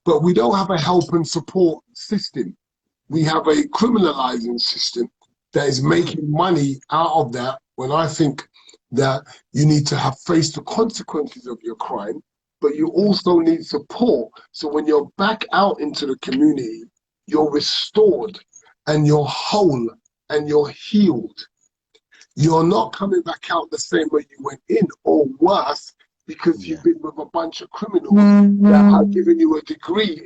Speaker 1: But we don't have a help and support system. We have a criminalizing system that is making money out of that, when I think that you need to have faced the consequences of your crime, but you also need support. So when you're back out into the community, you're restored and you're whole and you're healed. you're not coming back out the same way you went in, or worse, because you've been with a bunch of criminals that have given you a degree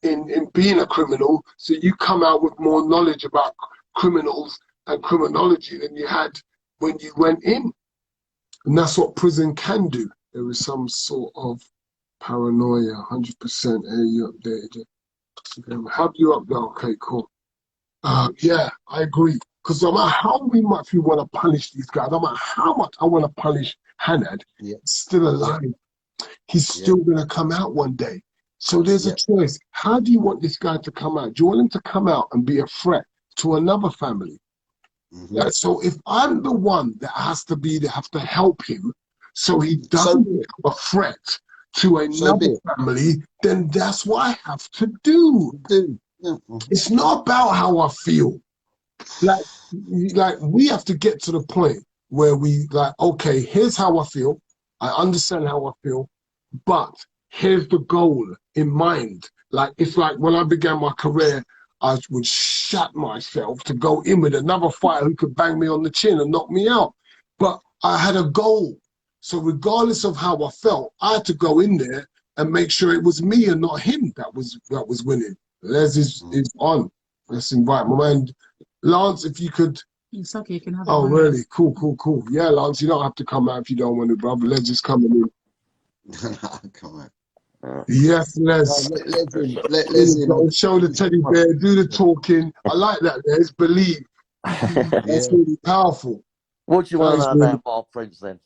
Speaker 1: in being a criminal, so you come out with more knowledge about criminals and criminology than you had when you went in. And that's what prison can do. There is some sort of paranoia, 100%. Hey, you updated it. Have you up there? Okay, cool. Yeah, I agree. Because no matter how much we want to punish these guys, no matter how much I want to punish Hanad, still alive. He's still going to come out one day. So there's a choice. How do you want this guy to come out? Do you want him to come out and be a threat to another family? Yeah, so if I'm the one that has to be there, have to help him, so he doesn't become a threat to another family, then that's what I have to do. It's not about how I feel. Like we have to get to the point where we like, okay, here's how I feel. I understand how I feel, but here's the goal in mind. Like, it's like when I began my career, I would shut myself to go in with another fighter who could bang me on the chin and knock me out. But I had a goal. So regardless of how I felt, I had to go in there and make sure it was me and not him that was winning. Les is on. Let's invite my man Lance, if you could.
Speaker 2: It's okay, you can have it.
Speaker 1: Oh, really? Cool. Yeah, Lance, you don't have to come out if you don't want to, brother. Les is coming in.
Speaker 6: Come on.
Speaker 1: Yes, Les.
Speaker 6: Let's
Speaker 1: show the teddy bear, do the talking. I like that, Les. Believe. That's really powerful.
Speaker 7: What do you want to know about Mark Prince then?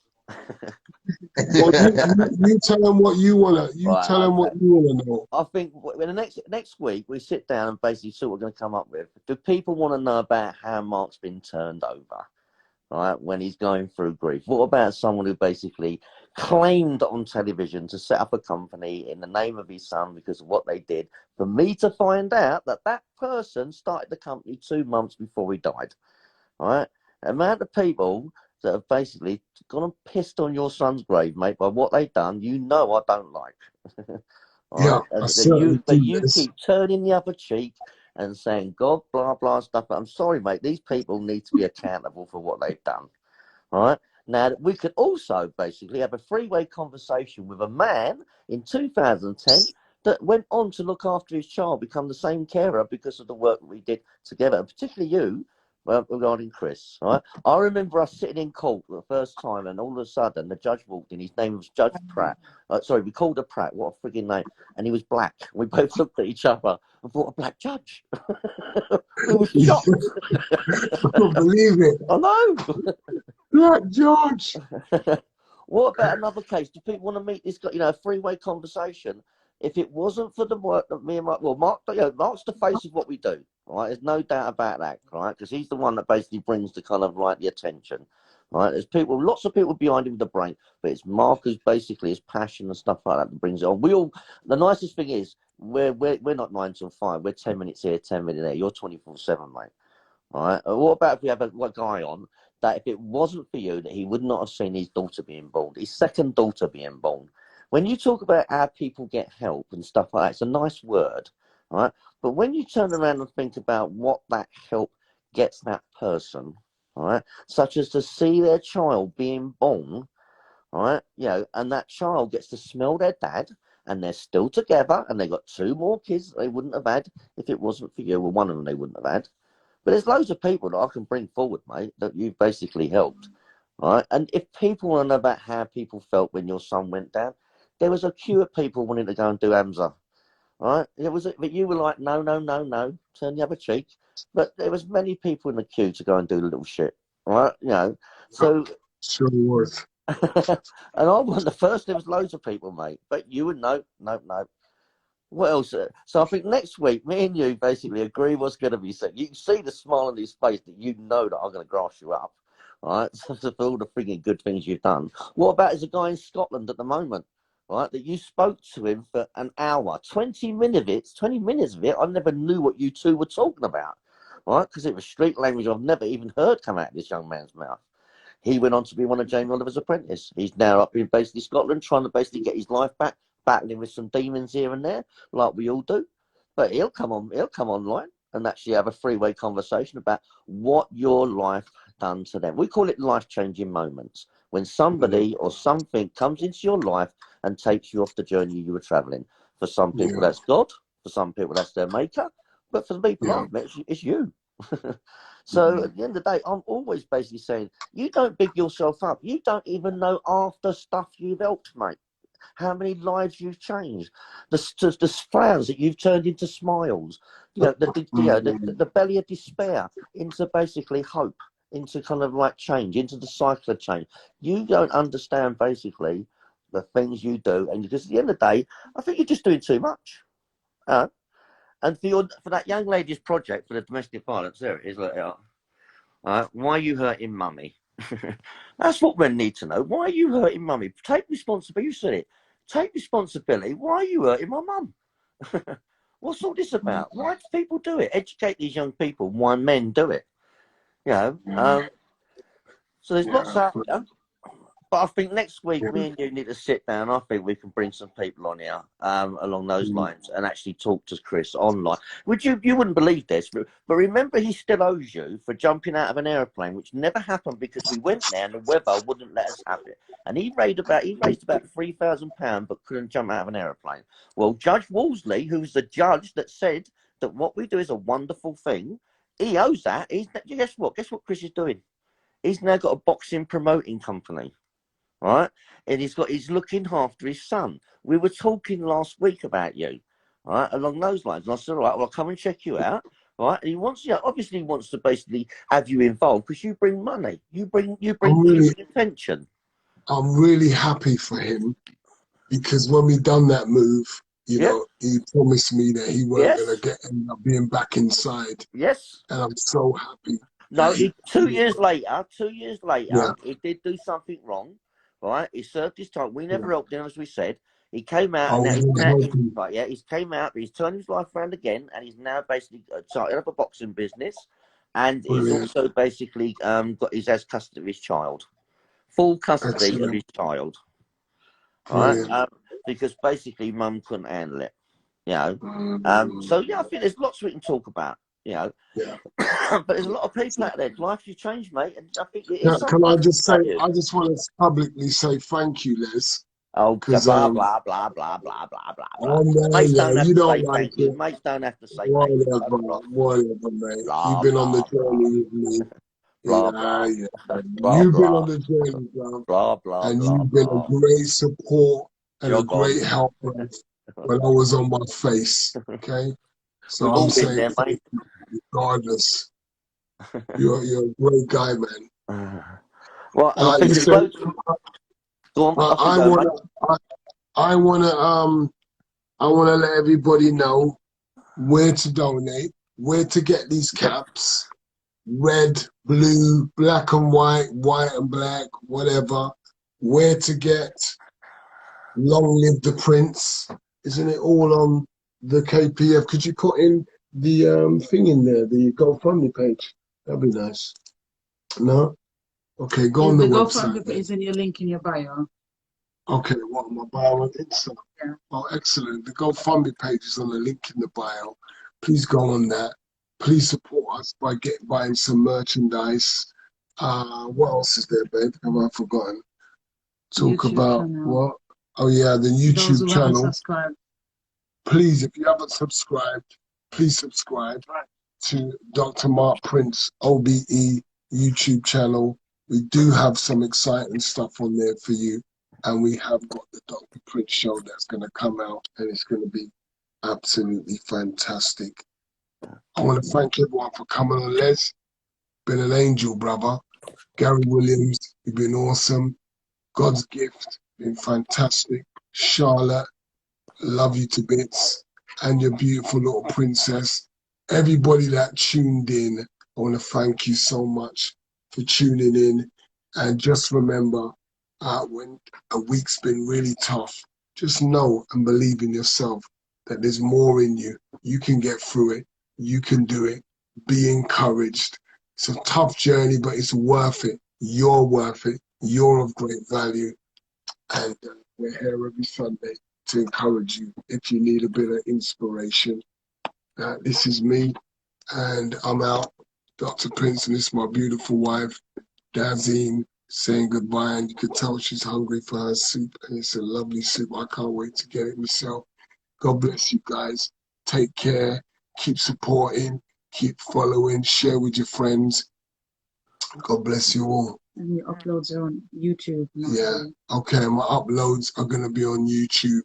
Speaker 1: Well, you tell them what you wanna. Tell them what you wanna know.
Speaker 7: I think when the next week we sit down and basically see what we're going to come up with. Do people want to know about how Mark's been turned over, right? When he's going through grief. What about someone who basically claimed on television to set up a company in the name of his son because of what they did? For me to find out that that person started the company 2 months before he died, right? The amount of people that have basically gone and pissed on your son's grave, mate, by what they've done, you know I don't like.
Speaker 1: Yeah,
Speaker 7: but you keep turning the other cheek and saying, God, blah, blah, stuff. But I'm sorry, mate, these people need to be accountable for what they've done. All right? Now, we could also basically have a three-way conversation with a man in 2010 that went on to look after his child, become the same carer because of the work that we did together, and particularly you, regarding Chris. Right? I remember us sitting in court for the first time, and all of a sudden the judge walked in. His name was Judge Pratt. Sorry, we called her Pratt. What a frigging name! And he was black. We both looked at each other and thought, a black judge. We were shocked.
Speaker 1: I can't believe it.
Speaker 7: I know.
Speaker 1: Black George.
Speaker 7: What about another case? Do people want to meet this guy? You know, a three-way conversation. If it wasn't for the work that me and Mark, Mark's the face of what we do, right? There's no doubt about that, right? Because he's the one that basically brings the kind of like the attention, right? There's people, lots of people behind him with the brain, but it's Mark who's basically his passion and stuff like that brings it on. We all, the nicest thing is we're not 9 till 5. We're 10 minutes here, 10 minutes there. You're 24/7, mate. All right. What about if we have a guy on that if it wasn't for you, that he would not have seen his daughter being born, his second daughter being born. When you talk about how people get help and stuff like that, it's a nice word, right? But when you turn around and think about what that help gets that person, right, such as to see their child being born, right, you know, and that child gets to smell their dad, and they're still together, and they've got 2 more kids that they wouldn't have had if it wasn't for you. Well, one of them they wouldn't have had. But there's loads of people that I can bring forward, mate, that you've basically helped, right? And if people want to know about how people felt when your son went down, there was a queue of people wanting to go and do Hamza, right? But you were like, no, turn the other cheek. But there was many people in the queue to go and do the little shit, right? You know, so.
Speaker 1: Sure was.
Speaker 7: And I wasn't the first. There was loads of people, mate. But you would no. What else? So I think next week, me and you basically agree what's going to be said. You can see the smile on his face that you know that I'm going to grass you up, right? So for all the frigging good things you've done. What about is a guy in Scotland at the moment? Right, that you spoke to him for an hour, 20 minutes of it. I never knew what you two were talking about, right? Because it was street language I've never even heard come out of this young man's mouth. He went on to be one of Jamie Oliver's apprentice. He's now up in basically Scotland, trying to basically get his life back, battling with some demons here and there, like we all do. But he'll come online and actually have a three-way conversation about what your life done to them. We call it life-changing moments, when somebody or something comes into your life and takes you off the journey you were traveling. For some people, that's God. For some people, that's their maker. But for the people I've met, it's you. So at the end of the day, I'm always basically saying, you don't big yourself up. You don't even know half the stuff you've helped, mate. How many lives you've changed, the frowns that you've turned into smiles, you know, the belly of despair into basically hope, into kind of like change, into the cycle of change. You don't understand basically the things you do, and because at the end of the day, I think you're just doing too much. And for that young lady's project for the domestic violence, there it is. Why are you hurting mummy? That's what men need to know. Why are you hurting mummy? Take responsibility. You said it. Take responsibility. Why are you hurting my mum? What's all this about? Why do people do it? Educate these young people why men do it. You know. So there's lots out there. But I think next week, me and you need to sit down. I think we can bring some people on here along those lines and actually talk to Chris online. Would you wouldn't believe this, but remember, he still owes you for jumping out of an aeroplane, which never happened because we went there and the weather wouldn't let us have it. And he raised about £3,000, but couldn't jump out of an aeroplane. Well, Judge Wolseley, who's the judge that said that what we do is a wonderful thing, he owes that. Guess what? Guess what Chris is doing? He's now got a boxing promoting company. Right, and he's looking after his son. We were talking last week about you, right, along those lines. And I said, all right, well, I'll come and check you out, right. And he wants, obviously he wants to basically have you involved because you bring money, you bring attention.
Speaker 1: I'm really happy for him because when we done that move, you know, he promised me that he weren't gonna end up being back inside.
Speaker 7: Yes,
Speaker 1: and I'm so happy.
Speaker 7: No, 2 years later, he did do something wrong. Right, he served his time. We never helped him, as we said. He came out, and he's came out, but he's turned his life around again, and he's now basically started up a boxing business, and he's also basically has custody of his child, full custody of his child. Right, because basically mum couldn't handle it, you know. So I think there's lots we can talk about, you know. But there's a lot of people out there. Life has changed, mate, and I think it is.
Speaker 1: Can I just say? I just want to publicly say thank you, Les.
Speaker 7: Oh, blah blah blah blah blah blah blah blah. Mates don't have to say thank you. Mates don't have to say thank you.
Speaker 1: Whatever, mate.
Speaker 7: Blah,
Speaker 1: You've been on the journey with me. You've been on the journey, bro. And you've been a great support and a great help when I was on my face. Okay, so I'm saying thank you, regardless. You're a great guy, man.
Speaker 7: Well, I think
Speaker 1: listen, I wanna let everybody know where to donate, where to get these caps, red, blue, black and white, white and black, whatever. Where to get Long Live the Prince. Isn't it all on the KPF? Could you put in the thing in there, the GoFundMe page? That'd be nice. No? Okay, go on the website.
Speaker 2: The GoFundMe is in your link in your bio.
Speaker 1: Okay, what, my bio on Insta? Yeah. Oh, excellent. The GoFundMe page is on the link in the bio. Please go on that. Please support us by buying some merchandise. What else is there, babe? Have I forgotten? Talk YouTube about channel. What? Oh yeah, the YouTube channel. Please, if you haven't subscribed, please subscribe to Dr. Mark Prince OBE YouTube channel. We do have some exciting stuff on there for you. And we have got the Dr. Prince show that's going to come out, and it's going to be absolutely fantastic. I want to thank everyone for coming on, Les. Been an angel, brother. Gary Williams, you've been awesome. God's gift, been fantastic. Charlotte, love you to bits. And your beautiful little princess. Everybody that tuned in, I want to thank you so much for tuning in. And just remember, when a week's been really tough, just know and believe in yourself that there's more in you. You can get through it. You can do it. Be encouraged. It's a tough journey, but it's worth it. You're worth it. You're of great value. And we're here every Sunday to encourage you if you need a bit of inspiration. This is me, and I'm out. Dr. Prince, and this is my beautiful wife, Dazine, saying goodbye. And you can tell she's hungry for her soup, and it's a lovely soup. I can't wait to get it myself. God bless you guys. Take care. Keep supporting. Keep following. Share with your friends. God bless you all.
Speaker 2: And your uploads are on YouTube.
Speaker 1: Yeah. Okay. My uploads are gonna be on YouTube.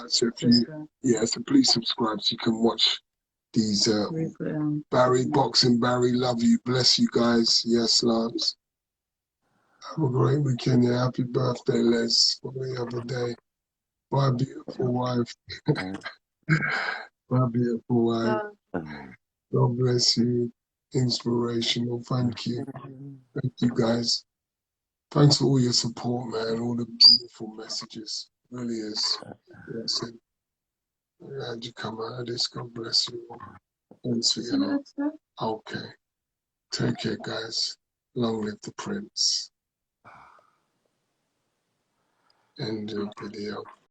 Speaker 1: So if you, yeah, so please subscribe so you can watch these. Barry, boxing Barry, love you. Bless you guys. Yes, loves. Have a great weekend. Yeah. Happy birthday, Les. For the other day. My beautiful wife. My beautiful wife. God bless you. Inspirational. Thank you. Thank you guys. Thanks for all your support, man. All the beautiful messages. It really is. Yes. Glad you come out of this. God bless you all. Thanks for your help. Okay. Take care, guys. Long live the Prince. End of video.